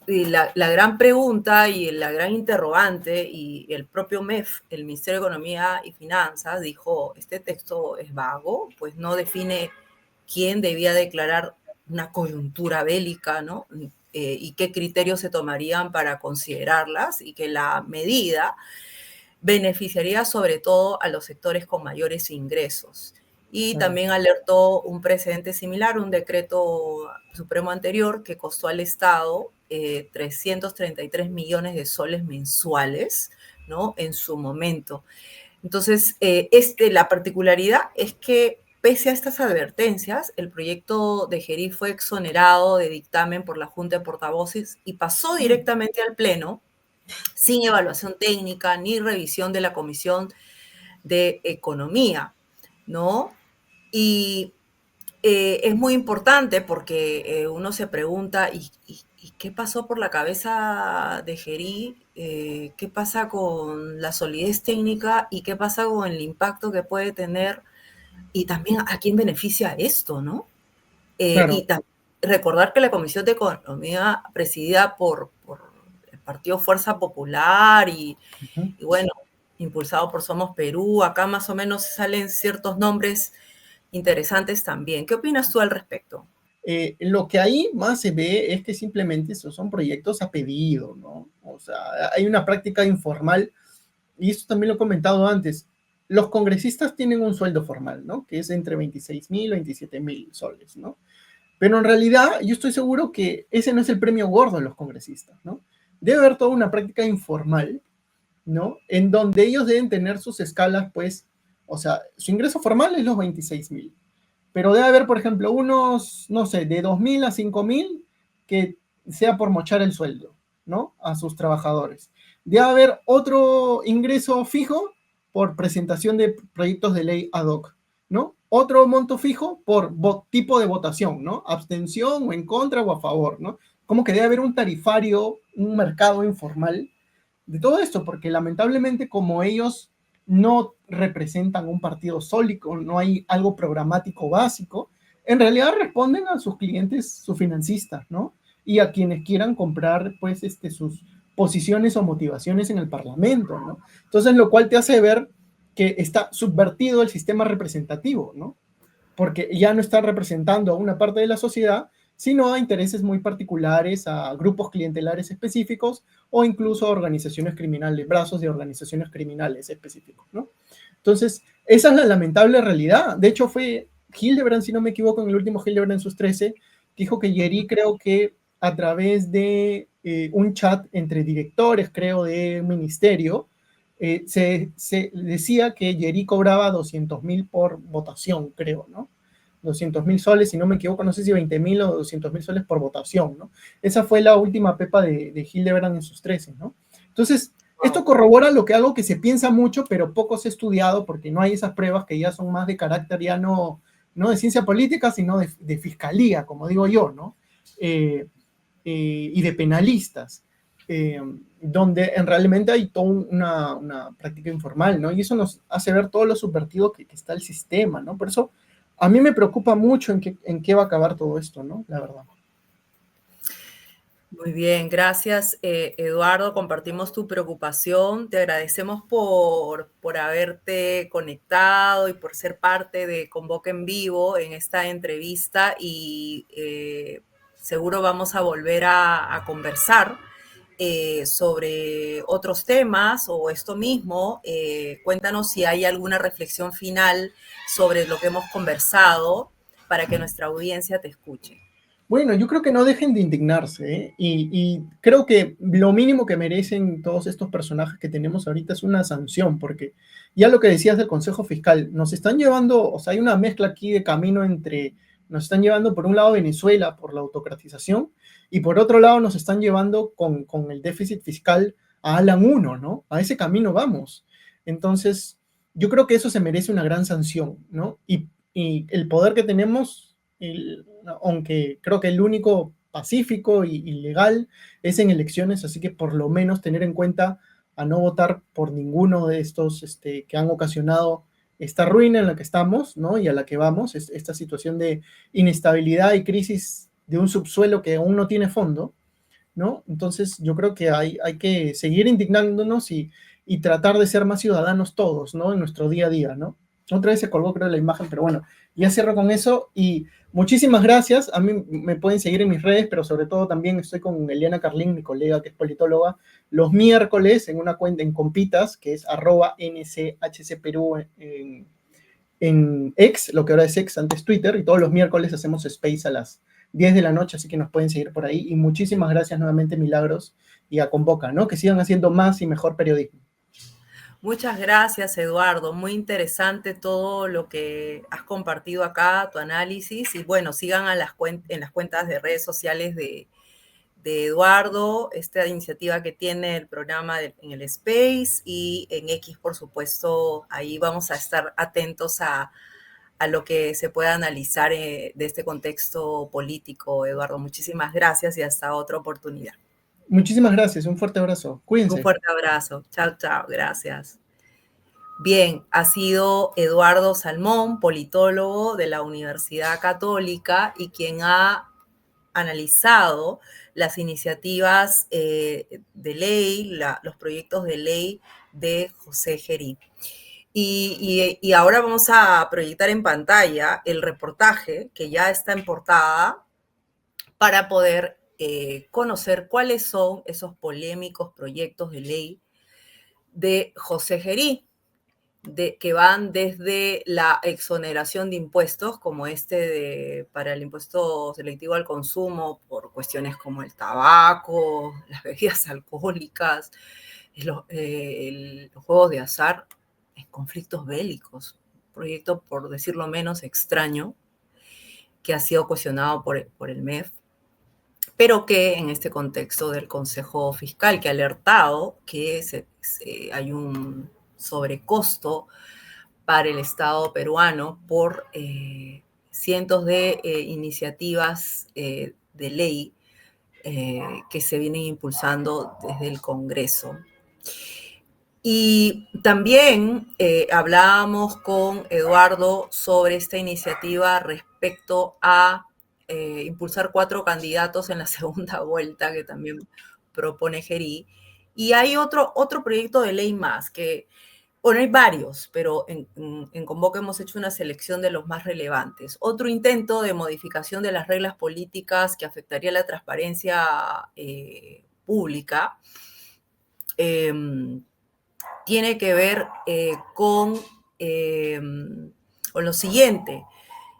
la gran pregunta y la gran interrogante, y el propio MEF, el Ministerio de Economía y Finanzas, dijo, este texto es vago, pues no define quién debía declarar una coyuntura bélica, ¿no? Y qué criterios se tomarían para considerarlas, y que la medida beneficiaría sobre todo a los sectores con mayores ingresos. Y también alertó un precedente similar, un decreto supremo anterior que costó al Estado 333 millones de soles mensuales, ¿no? En su momento. Entonces, la particularidad es que pese a estas advertencias, el proyecto de Gerí fue exonerado de dictamen por la Junta de Portavoces y pasó directamente al Pleno sin evaluación técnica ni revisión de la Comisión de Economía, ¿no? Y es muy importante porque uno se pregunta, ¿y qué pasó por la cabeza de Gerí? ¿Qué pasa con la solidez técnica? ¿Y qué pasa con el impacto que puede tener? Y también a quién beneficia esto, ¿no? Claro. Y recordar que la Comisión de Economía, presidida por el Partido Fuerza Popular y bueno, impulsado por Somos Perú, acá más o menos salen ciertos nombres interesantes también. ¿Qué opinas tú al respecto? Lo que ahí más se ve es que simplemente esos son proyectos a pedido, ¿no? O sea, hay una práctica informal, y esto también lo he comentado antes. Los congresistas tienen un sueldo formal, ¿no? Que es entre 26,000 y 27,000 soles, ¿no? Pero en realidad yo estoy seguro que ese no es el premio gordo de los congresistas, ¿no? Debe haber toda una práctica informal, ¿no? En donde ellos deben tener sus escalas, pues, o sea, su ingreso formal es los 26,000, pero debe haber, por ejemplo, unos, no sé, de 2,000 a 5,000 que sea por mochar el sueldo, ¿no? A sus trabajadores. Debe haber otro ingreso fijo por presentación de proyectos de ley ad hoc, ¿no? Otro monto fijo por tipo de votación, ¿no? Abstención o en contra o a favor, ¿no? Como que debe haber un tarifario, un mercado informal de todo esto, porque lamentablemente como ellos no representan un partido sólido, no hay algo programático básico, en realidad responden a sus clientes, sus financistas, ¿no? Y a quienes quieran comprar, pues, sus posiciones o motivaciones en el Parlamento, ¿no? Entonces, lo cual te hace ver que está subvertido el sistema representativo, ¿no? Porque ya no está representando a una parte de la sociedad, sino a intereses muy particulares, a grupos clientelares específicos o incluso a organizaciones criminales, brazos de organizaciones criminales específicos, ¿no? Entonces, esa es la lamentable realidad. De hecho, fue Hildebrand, si no me equivoco, en el último Hildebrand en sus 13, dijo que Gerí, creo que a través de un chat entre directores, creo, de un ministerio, se decía que Gerí cobraba 200,000 por votación, creo, ¿no? 200,000 soles, si no me equivoco, no sé si 20,000 o 200,000 soles por votación, ¿no? Esa fue la última pepa de Hildebrand en sus 13, ¿no? Entonces, esto corrobora algo que se piensa mucho, pero poco se ha estudiado, porque no hay esas pruebas que ya son más de carácter ya no de ciencia política, sino de fiscalía, como digo yo, ¿no? Y de penalistas, donde realmente hay toda una práctica informal, ¿no? Y eso nos hace ver todo lo subvertido que está el sistema, ¿no? Por eso a mí me preocupa mucho en qué va a acabar todo esto, ¿no? La verdad. Muy bien, gracias, Eduardo. Compartimos tu preocupación. Te agradecemos por haberte conectado y por ser parte de Convoca en Vivo en esta entrevista y seguro vamos a volver a conversar sobre otros temas o esto mismo. Cuéntanos si hay alguna reflexión final sobre lo que hemos conversado para que nuestra audiencia te escuche. Bueno, yo creo que no dejen de indignarse, ¿eh? Y creo que lo mínimo que merecen todos estos personajes que tenemos ahorita es una sanción, porque ya lo que decías del Consejo Fiscal, nos están llevando, o sea, hay una mezcla aquí de camino entre, nos están llevando por un lado Venezuela por la autocratización y por otro lado nos están llevando con el déficit fiscal a Alan 1, ¿no? A ese camino vamos. Entonces, yo creo que eso se merece una gran sanción, ¿no? Y el poder que tenemos, aunque creo que el único pacífico y legal es en elecciones, así que por lo menos tener en cuenta a no votar por ninguno de estos que han ocasionado esta ruina en la que estamos, ¿no? Y a la que vamos, esta situación de inestabilidad y crisis de un subsuelo que aún no tiene fondo, ¿no? Entonces yo creo que hay que seguir indignándonos y tratar de ser más ciudadanos todos, ¿no? En nuestro día a día, ¿no? Otra vez se colgó, creo, la imagen, pero bueno, ya cierro con eso y muchísimas gracias. A mí me pueden seguir en mis redes, pero sobre todo también estoy con Eliana Carlín, mi colega que es politóloga, los miércoles en una cuenta en Compitas, que es @NCHCPerú en X, lo que ahora es X, antes Twitter, y todos los miércoles hacemos space a las 10 de la noche, así que nos pueden seguir por ahí. Y muchísimas gracias nuevamente, Milagros, y a Convoca, ¿no? Que sigan haciendo más y mejor periodismo. Muchas gracias, Eduardo. Muy interesante todo lo que has compartido acá, tu análisis. Y bueno, sigan en las cuentas de redes sociales de Eduardo, esta iniciativa que tiene el programa en el Space y en X, por supuesto. Ahí vamos a estar atentos a lo que se pueda analizar de este contexto político. Eduardo, muchísimas gracias y hasta otra oportunidad. Muchísimas gracias, un fuerte abrazo. Cuídense. Un fuerte abrazo. Chao, chao. Gracias. Bien, ha sido Eduardo Salmón, politólogo de la Universidad Católica y quien ha analizado las iniciativas de ley, los proyectos de ley de José Gerí. Y ahora vamos a proyectar en pantalla el reportaje que ya está en portada para poder conocer cuáles son esos polémicos proyectos de ley de José Gerí, que van desde la exoneración de impuestos, como para el impuesto selectivo al consumo, por cuestiones como el tabaco, las bebidas alcohólicas, los juegos de azar, conflictos bélicos, proyecto, por decirlo menos, extraño, que ha sido cuestionado por el MEF, pero que en este contexto del Consejo Fiscal, que ha alertado que hay un sobrecosto para el Estado peruano por cientos de iniciativas de ley que se vienen impulsando desde el Congreso. Y también hablábamos con Eduardo sobre esta iniciativa respecto a impulsar 4 candidatos en la segunda vuelta, que también propone Gerí. Y hay otro proyecto de ley más, que, bueno, hay varios, pero en Convoca hemos hecho una selección de los más relevantes. Otro intento de modificación de las reglas políticas que afectaría la transparencia pública. Tiene que ver con lo siguiente,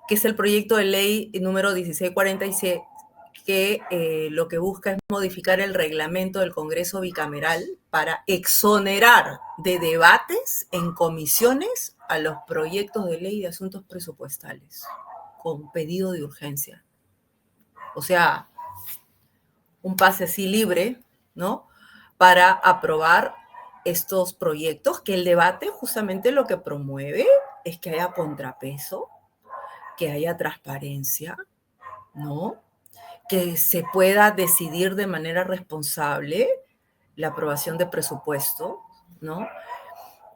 que es el proyecto de ley número 1646, que lo que busca es modificar el reglamento del Congreso bicameral para exonerar de debates en comisiones a los proyectos de ley de asuntos presupuestales, con pedido de urgencia. O sea, un pase así libre, ¿no?, para aprobar estos proyectos, que el debate justamente lo que promueve es que haya contrapeso, que haya transparencia, ¿no?, que se pueda decidir de manera responsable la aprobación de presupuesto, ¿no?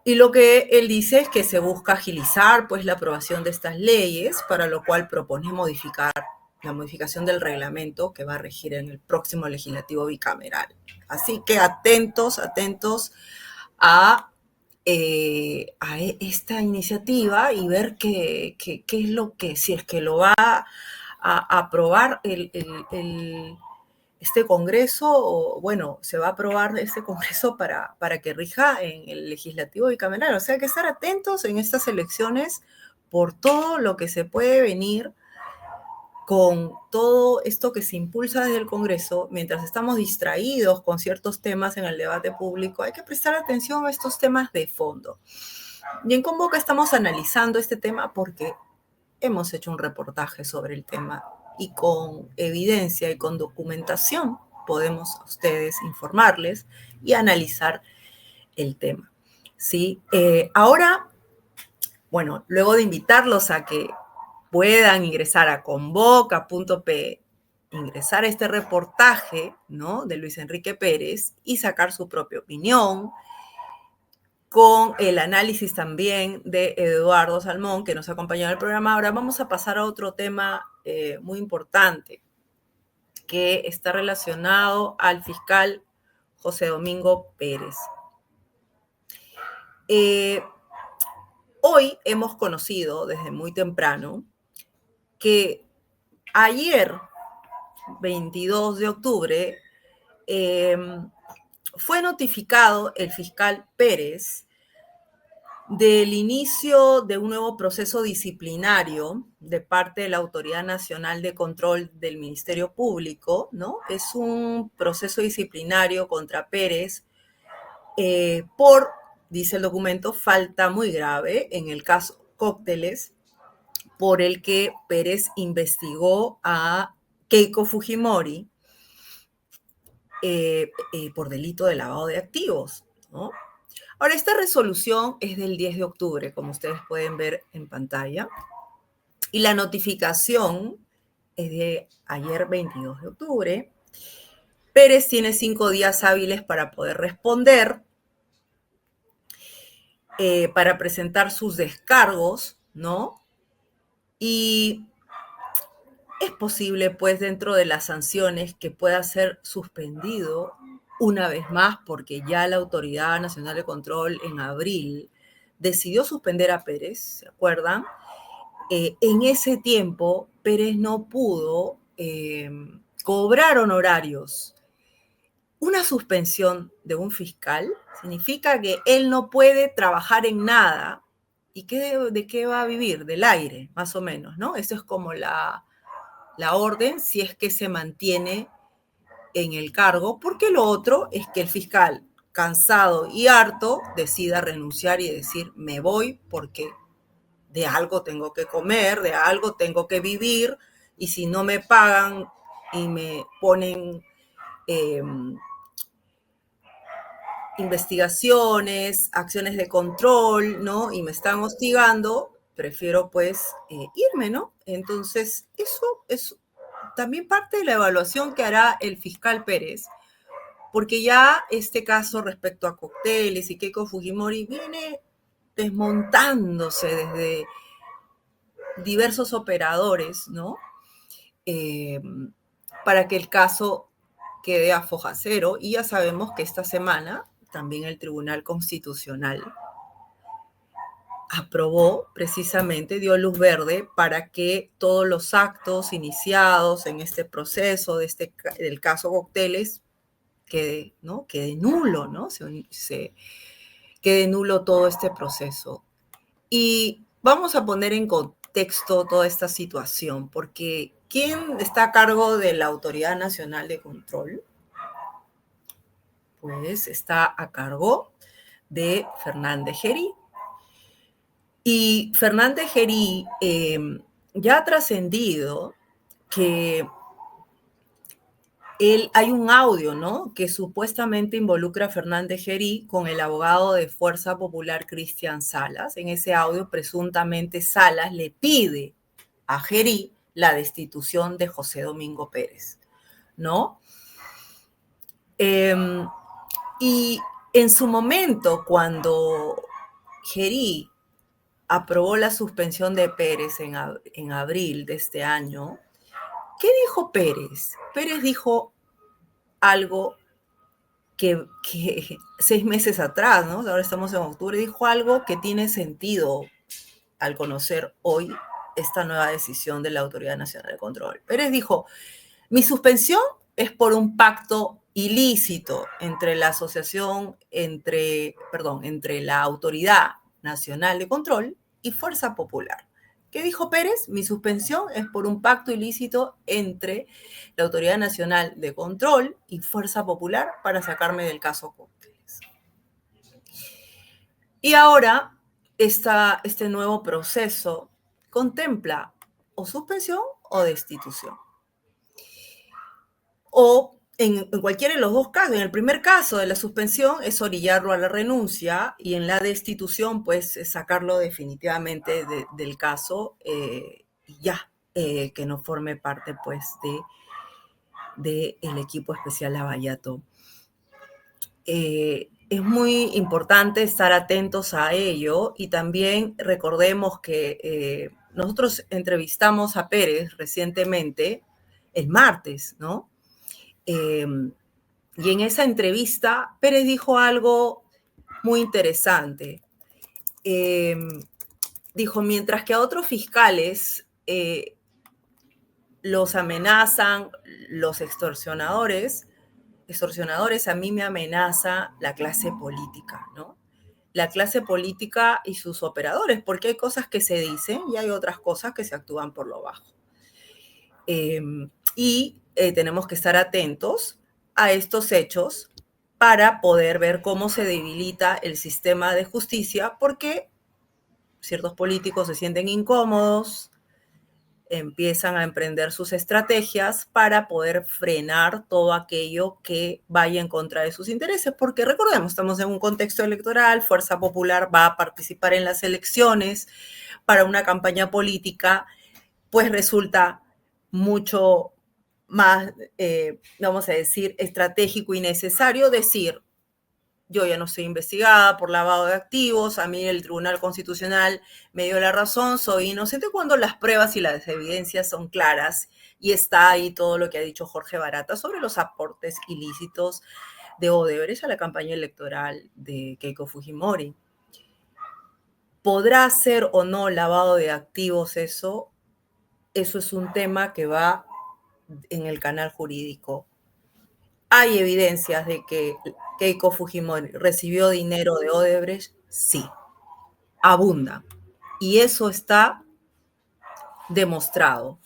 Y lo que él dice es que se busca agilizar, pues, la aprobación de estas leyes, para lo cual propone la modificación del reglamento que va a regir en el próximo legislativo bicameral. Así que atentos a esta iniciativa y ver qué es lo que, si es que lo va a aprobar este Congreso, o bueno, se va a aprobar este Congreso para que rija en el legislativo bicameral. O sea, que estar atentos en estas elecciones por todo lo que se puede venir con todo esto que se impulsa desde el Congreso. Mientras estamos distraídos con ciertos temas en el debate público, hay que prestar atención a estos temas de fondo. Y en Convoca estamos analizando este tema porque hemos hecho un reportaje sobre el tema y con evidencia y con documentación podemos a ustedes informarles y analizar el tema, ¿sí? Ahora, bueno, luego de invitarlos a que puedan ingresar a convoca.pe, ingresar a este reportaje, ¿no?, de Luis Enrique Pérez y sacar su propia opinión, con el análisis también de Eduardo Salmón, que nos acompañó en el programa. Ahora vamos a pasar a otro tema muy importante, que está relacionado al fiscal José Domingo Pérez. Hoy hemos conocido desde muy temprano que ayer, 22 de octubre, fue notificado el fiscal Pérez del inicio de un nuevo proceso disciplinario de parte de la Autoridad Nacional de Control del Ministerio Público, ¿no? Es un proceso disciplinario contra Pérez por dice el documento, falta muy grave en el caso Cócteles, por el que Pérez investigó a Keiko Fujimori por delito de lavado de activos, ¿no? Ahora, esta resolución es del 10 de octubre, como ustedes pueden ver en pantalla, y la notificación es de ayer 22 de octubre. Pérez tiene 5 días hábiles para poder responder, para presentar sus descargos, ¿no? Y es posible, pues, dentro de las sanciones que pueda ser suspendido una vez más, porque ya la Autoridad Nacional de Control en abril decidió suspender a Pérez, ¿se acuerdan? En ese tiempo, Pérez no pudo cobrar honorarios. Una suspensión de un fiscal significa que él no puede trabajar en nada. ¿Y de qué va a vivir? Del aire, más o menos, ¿no? Eso es como la orden, si es que se mantiene en el cargo, porque lo otro es que el fiscal, cansado y harto, decida renunciar y decir, me voy porque de algo tengo que comer, de algo tengo que vivir, y si no me pagan y me ponen investigaciones, acciones de control, ¿no? Y me están hostigando, prefiero pues irme, ¿no? Entonces, eso es también parte de la evaluación que hará el fiscal Pérez, porque ya este caso respecto a Cócteles y Keiko Fujimori viene desmontándose desde diversos operadores, ¿no? Para que el caso quede a foja cero, y ya sabemos que esta semana también el Tribunal Constitucional aprobó, precisamente dio luz verde para que todos los actos iniciados en este proceso del caso Cócteles quede nulo, ¿no? Quede nulo todo este proceso. Y vamos a poner en contexto toda esta situación, porque ¿quién está a cargo de la Autoridad Nacional de Control? Pues está a cargo de Fernández Gerí. Y Fernández Gerí ya ha trascendido que hay un audio, ¿no?, que supuestamente involucra a Fernández Gerí con el abogado de Fuerza Popular Cristian Salas. En ese audio, presuntamente, Salas le pide a Gerí la destitución de José Domingo Pérez, ¿no? Y en su momento, cuando Gerí aprobó la suspensión de Pérez en abril de este año, ¿qué dijo Pérez? Pérez dijo algo que 6 meses atrás, ¿no? Ahora estamos en octubre, dijo algo que tiene sentido al conocer hoy esta nueva decisión de la Autoridad Nacional de Control. Pérez dijo, mi suspensión es por un pacto ilícito entre la entre la Autoridad Nacional de Control y Fuerza Popular. ¿Qué dijo Pérez? Mi suspensión es por un pacto ilícito entre la Autoridad Nacional de Control y Fuerza Popular para sacarme del caso Cócteles. Y ahora este nuevo proceso contempla o suspensión o destitución. O en cualquiera de los dos casos. En el primer caso de la suspensión es orillarlo a la renuncia, y en la destitución pues es sacarlo definitivamente del caso y ya, que no forme parte pues del equipo especial Lavallato. Es muy importante estar atentos a ello, y también recordemos que nosotros entrevistamos a Pérez recientemente, el martes, ¿no? Y en esa entrevista, Pérez dijo algo muy interesante. Dijo, mientras que a otros fiscales los amenazan los extorsionadores, a mí me amenaza la clase política, ¿no? La clase política y sus operadores, porque hay cosas que se dicen y hay otras cosas que se actúan por lo bajo. Tenemos que estar atentos a estos hechos para poder ver cómo se debilita el sistema de justicia, porque ciertos políticos se sienten incómodos, empiezan a emprender sus estrategias para poder frenar todo aquello que vaya en contra de sus intereses, porque recordemos, estamos en un contexto electoral, Fuerza Popular va a participar en las elecciones para una campaña política, pues resulta mucho más, vamos a decir, estratégico y necesario decir, yo ya no estoy investigada por lavado de activos, a mí el Tribunal Constitucional me dio la razón, soy inocente, cuando las pruebas y las evidencias son claras y está ahí todo lo que ha dicho Jorge Barata sobre los aportes ilícitos de Odebrecht a la campaña electoral de Keiko Fujimori. ¿Podrá ser o no lavado de activos eso? Eso es un tema que va en el canal jurídico. ¿Hay evidencias de que Keiko Fujimori recibió dinero de Odebrecht? Sí, abunda. Y eso está demostrado.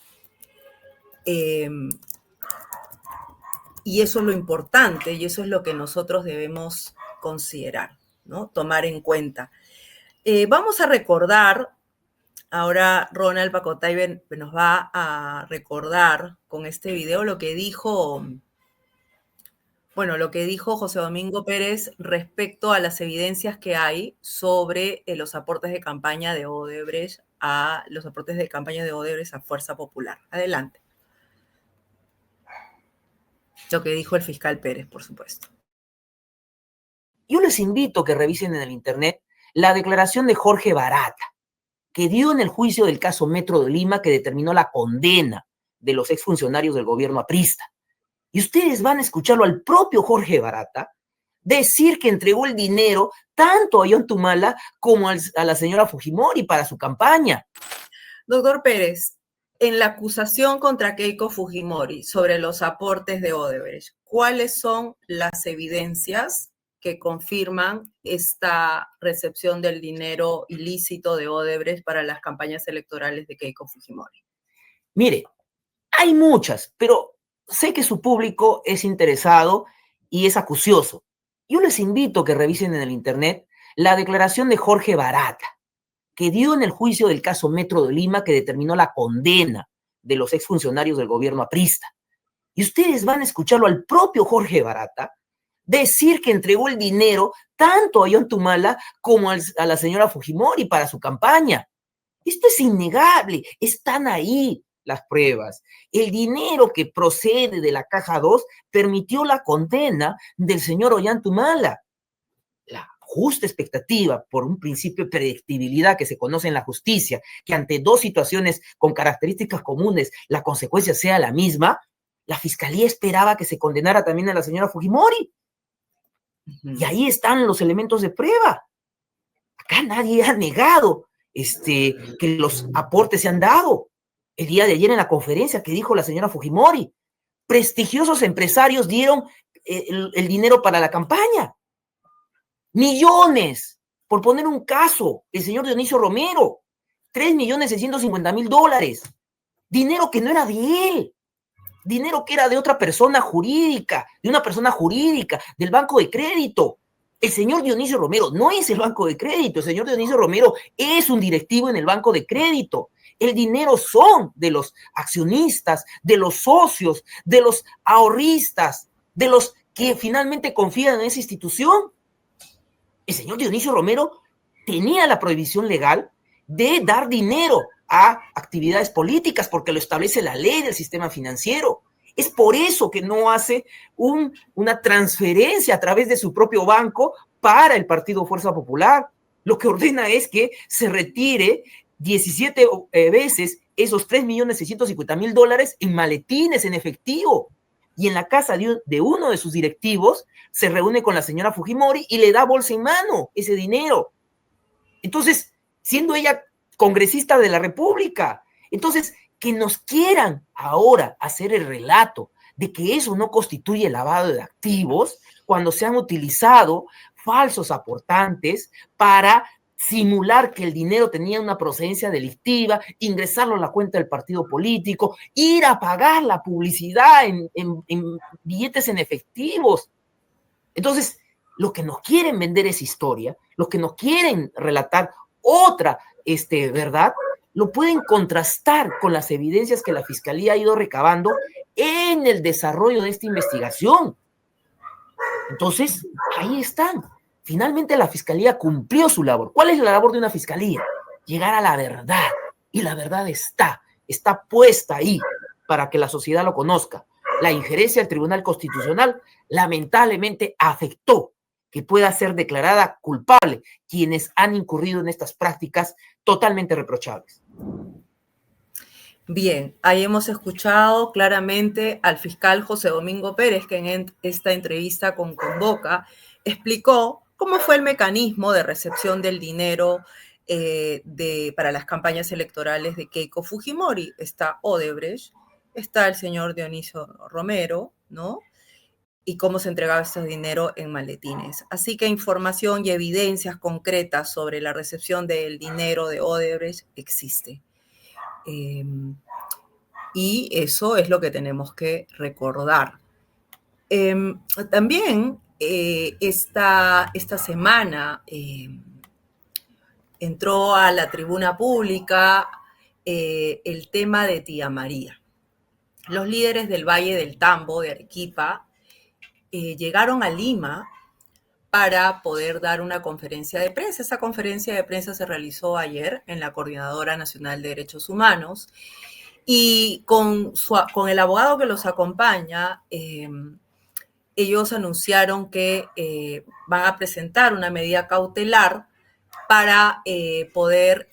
Y eso es lo importante y eso es lo que nosotros debemos considerar, ¿no? Tomar en cuenta. Vamos a recordar, ahora Ronald Pacotay nos va a recordar con este video lo que dijo José Domingo Pérez respecto a las evidencias que hay sobre los aportes de campaña de Odebrecht a Fuerza Popular. Adelante. Lo que dijo el fiscal Pérez, por supuesto. Yo les invito a que revisen en el internet la declaración de Jorge Barata, que dio en el juicio del caso Metro de Lima, que determinó la condena de los exfuncionarios del gobierno aprista. Y ustedes van a escucharlo al propio Jorge Barata decir que entregó el dinero tanto a Ollantumala como a la señora Fujimori para su campaña. Doctor Pérez, en la acusación contra Keiko Fujimori sobre los aportes de Odebrecht, ¿cuáles son las evidencias que confirman esta recepción del dinero ilícito de Odebrecht para las campañas electorales de Keiko Fujimori? Mire, hay muchas, pero sé que su público es interesado y es acucioso. Yo les invito a que revisen en el internet la declaración de Jorge Barata, que dio en el juicio del caso Metro de Lima, que determinó la condena de los exfuncionarios del gobierno aprista. Y ustedes van a escucharlo al propio Jorge Barata decir que entregó el dinero tanto a Ollantumala como a la señora Fujimori para su campaña. Esto es innegable, están ahí las pruebas. El dinero que procede de la Caja 2 permitió la condena del señor Ollantumala. La justa expectativa, por un principio de predictibilidad que se conoce en la justicia, que ante dos situaciones con características comunes la consecuencia sea la misma, la fiscalía esperaba que se condenara también a la señora Fujimori. Y ahí están los elementos de prueba. Acá nadie ha negado que los aportes se han dado. El día de ayer en la conferencia que dijo la señora Fujimori, prestigiosos empresarios dieron el dinero para la campaña. Millones, por poner un caso, el señor Dionisio Romero, $3.650.000, dinero que no era de él, dinero que era de otra persona jurídica, del Banco de Crédito. El señor Dionisio Romero no es el Banco de Crédito, el señor Dionisio Romero es un directivo en el Banco de Crédito. El dinero son de los accionistas, de los socios, de los ahorristas, de los que finalmente confían en esa institución. El señor Dionisio Romero tenía la prohibición legal de dar dinero a actividades políticas porque lo establece la ley del sistema financiero. Es por eso que no hace una transferencia a través de su propio banco para el Partido Fuerza Popular. Lo que ordena es que se retire 17 veces esos $3.650.000 en maletines, en efectivo. Y en la casa de uno de sus directivos se reúne con la señora Fujimori y le da bolsa en mano ese dinero. Entonces, siendo ella congresista de la República, entonces, que nos quieran ahora hacer el relato de que eso no constituye lavado de activos cuando se han utilizado falsos aportantes para simular que el dinero tenía una procedencia delictiva, ingresarlo a la cuenta del partido político, ir a pagar la publicidad en billetes en efectivos. Entonces, los que nos quieren vender esa historia, los que nos quieren relatar otra verdad, lo pueden contrastar con las evidencias que la Fiscalía ha ido recabando en el desarrollo de esta investigación. Entonces, ahí están. Finalmente la Fiscalía cumplió su labor. ¿Cuál es la labor de una Fiscalía? Llegar a la verdad. Y la verdad está puesta ahí para que la sociedad lo conozca. La injerencia del Tribunal Constitucional lamentablemente afectó que pueda ser declarada culpable quienes han incurrido en estas prácticas totalmente reprochables. Bien, ahí hemos escuchado claramente al fiscal José Domingo Pérez, que en esta entrevista con Convoca explicó cómo fue el mecanismo de recepción del dinero para las campañas electorales de Keiko Fujimori. Está Odebrecht, está el señor Dionisio Romero, ¿no? Y cómo se entregaba ese dinero en maletines. Así que información y evidencias concretas sobre la recepción del dinero de Odebrecht existe. Y eso es lo que tenemos que recordar. También esta semana entró a la tribuna pública el tema de Tía María. Los líderes del Valle del Tambo, de Arequipa, llegaron a Lima para poder dar una conferencia de prensa. Esa conferencia de prensa se realizó ayer en la Coordinadora Nacional de Derechos Humanos y con el abogado que los acompaña, ellos anunciaron que van a presentar una medida cautelar para poder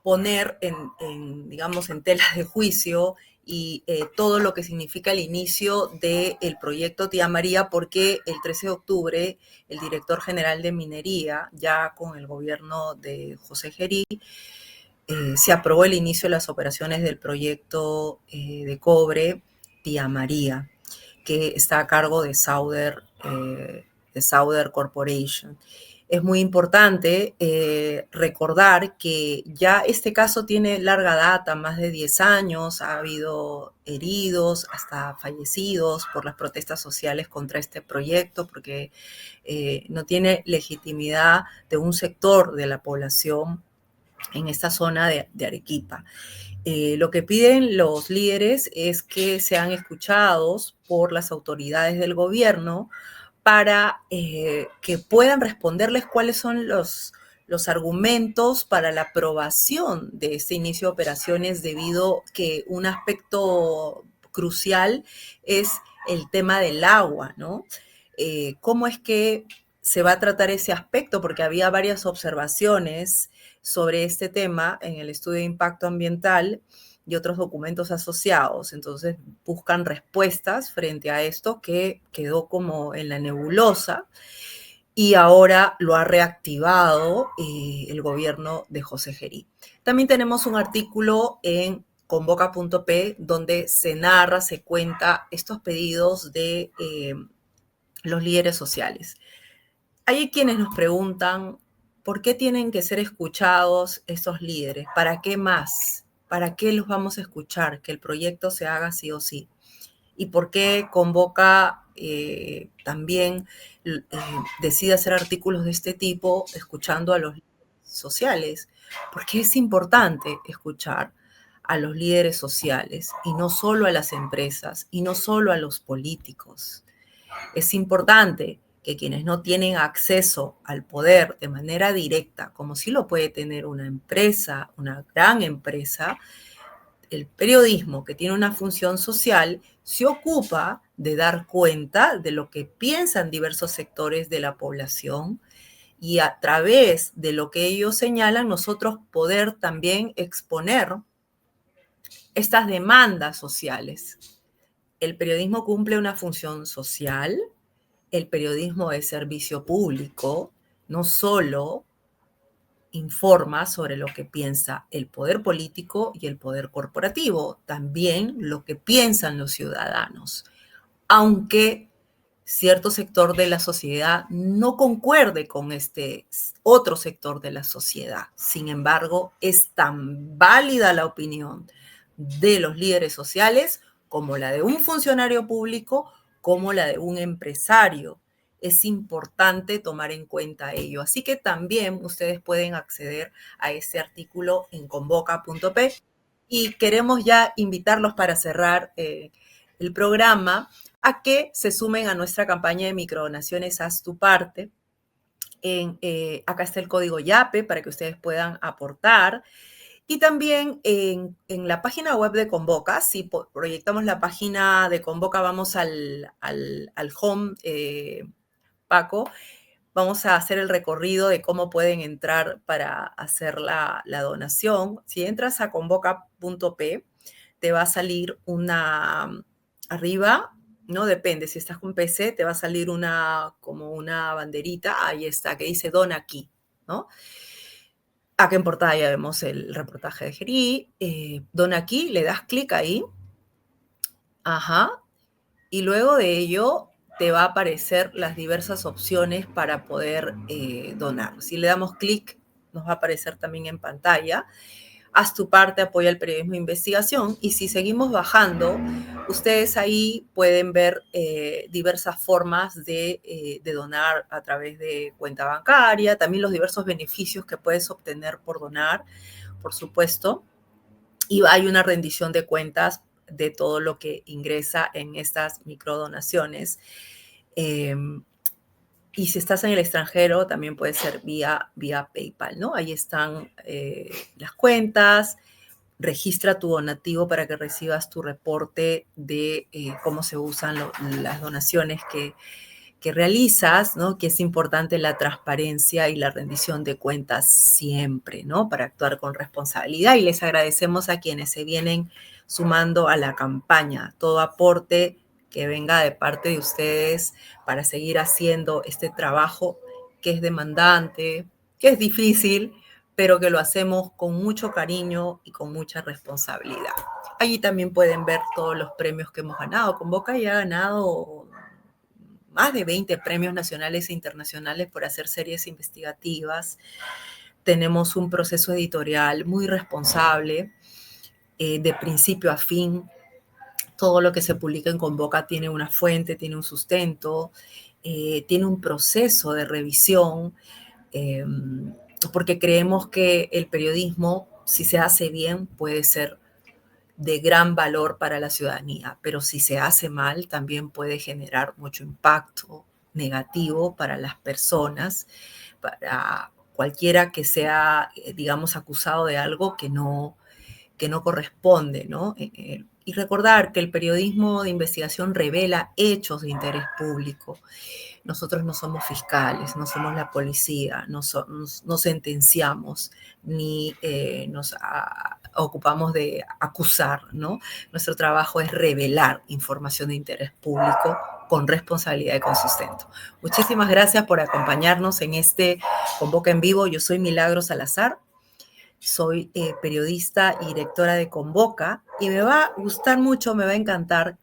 poner en tela de juicio y todo lo que significa el inicio del proyecto Tía María, porque el 13 de octubre el director general de Minería, ya con el gobierno de José Gerí, se aprobó el inicio de las operaciones del proyecto de cobre Tía María, que está a cargo de Sauder Corporation. Es muy importante recordar que ya este caso tiene larga data, más de 10 años, ha habido heridos, hasta fallecidos por las protestas sociales contra este proyecto, porque no tiene legitimidad de un sector de la población en esta zona de Arequipa. Lo que piden los líderes es que sean escuchados por las autoridades del gobierno para que puedan responderles cuáles son los argumentos para la aprobación de este inicio de operaciones, debido que un aspecto crucial es el tema del agua, ¿no? ¿Cómo es que se va a tratar ese aspecto? Porque había varias observaciones sobre este tema en el estudio de impacto ambiental y otros documentos asociados. Entonces buscan respuestas frente a esto que quedó como en la nebulosa y ahora lo ha reactivado el gobierno de José Gerí. También tenemos un artículo en convoca.p donde se narra, se cuenta estos pedidos de los líderes sociales. Hay quienes nos preguntan por qué tienen que ser escuchados estos líderes, ¿para qué más? ¿Para qué los vamos a escuchar? Que el proyecto se haga sí o sí. ¿Y por qué Convoca también decide hacer artículos de este tipo escuchando a los líderes sociales? Porque es importante escuchar a los líderes sociales y no solo a las empresas y no solo a los políticos. Es importante que quienes no tienen acceso al poder de manera directa, como sí lo puede tener una empresa, una gran empresa, el periodismo, que tiene una función social, se ocupa de dar cuenta de lo que piensan diversos sectores de la población y a través de lo que ellos señalan, nosotros poder también exponer estas demandas sociales. El periodismo cumple una función social. El periodismo es servicio público, no solo informa sobre lo que piensa el poder político y el poder corporativo, también lo que piensan los ciudadanos, aunque cierto sector de la sociedad no concuerde con este otro sector de la sociedad. Sin embargo, es tan válida la opinión de los líderes sociales como la de un funcionario público, como la de un empresario. Es importante tomar en cuenta ello. Así que también ustedes pueden acceder a este artículo en convoca.p. Y queremos ya invitarlos para cerrar el programa a que se sumen a nuestra campaña de microdonaciones Haz tu parte. Acá está el código YAPE para que ustedes puedan aportar. Y también en la página web de Convoca, si proyectamos la página de Convoca, vamos al home, Paco, vamos a hacer el recorrido de cómo pueden entrar para hacer la donación. Si entras a convoca.p, te va a salir arriba, ¿no? Depende, si estás con PC, te va a salir como una banderita, ahí está, que dice Dona aquí, ¿no? Acá en portada ya vemos el reportaje de Gerí. Dona aquí, le das clic ahí. Ajá. Y luego de ello te va a aparecer las diversas opciones para poder donar. Si le damos clic, nos va a aparecer también en pantalla. Haz tu parte, apoya el periodismo de investigación. Y si seguimos bajando, ustedes ahí pueden ver diversas formas de donar a través de cuenta bancaria, también los diversos beneficios que puedes obtener por donar, por supuesto. Y hay una rendición de cuentas de todo lo que ingresa en estas microdonaciones. Y si estás en el extranjero, también puede ser vía PayPal, ¿no? Ahí están las cuentas. Registra tu donativo para que recibas tu reporte de cómo se usan las donaciones que realizas, ¿no? Que es importante la transparencia y la rendición de cuentas siempre, ¿no? Para actuar con responsabilidad. Y les agradecemos a quienes se vienen sumando a la campaña. Todo aporte que venga de parte de ustedes para seguir haciendo este trabajo que es demandante, que es difícil, pero que lo hacemos con mucho cariño y con mucha responsabilidad. Allí también pueden ver todos los premios que hemos ganado. Convoca ya ha ganado más de 20 premios nacionales e internacionales por hacer series investigativas. Tenemos un proceso editorial muy responsable, de principio a fin. Todo lo que se publica en Convoca tiene una fuente, tiene un sustento, tiene un proceso de revisión, porque creemos que el periodismo, si se hace bien, puede ser de gran valor para la ciudadanía, pero si se hace mal, también puede generar mucho impacto negativo para las personas, para cualquiera que sea, digamos, acusado de algo que no corresponde, ¿no? Y recordar que el periodismo de investigación revela hechos de interés público. Nosotros no somos fiscales, no somos la policía, no sentenciamos ni nos ocupamos de acusar, ¿no? Nuestro trabajo es revelar información de interés público con responsabilidad y con sustento. Muchísimas gracias por acompañarnos en este Convoca en Vivo. Yo soy Milagros Salazar. Soy periodista y directora de Convoca y me va a gustar mucho, me va a encantar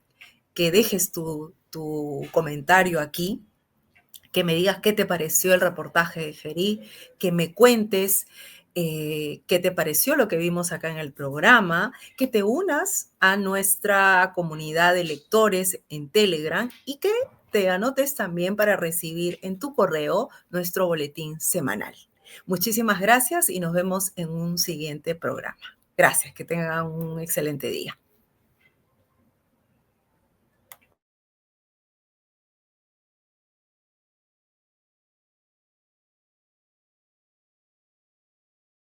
que dejes tu comentario aquí, que me digas qué te pareció el reportaje de Gerí, que me cuentes qué te pareció lo que vimos acá en el programa, que te unas a nuestra comunidad de lectores en Telegram y que te anotes también para recibir en tu correo nuestro boletín semanal. Muchísimas gracias y nos vemos en un siguiente programa. Gracias, que tengan un excelente día.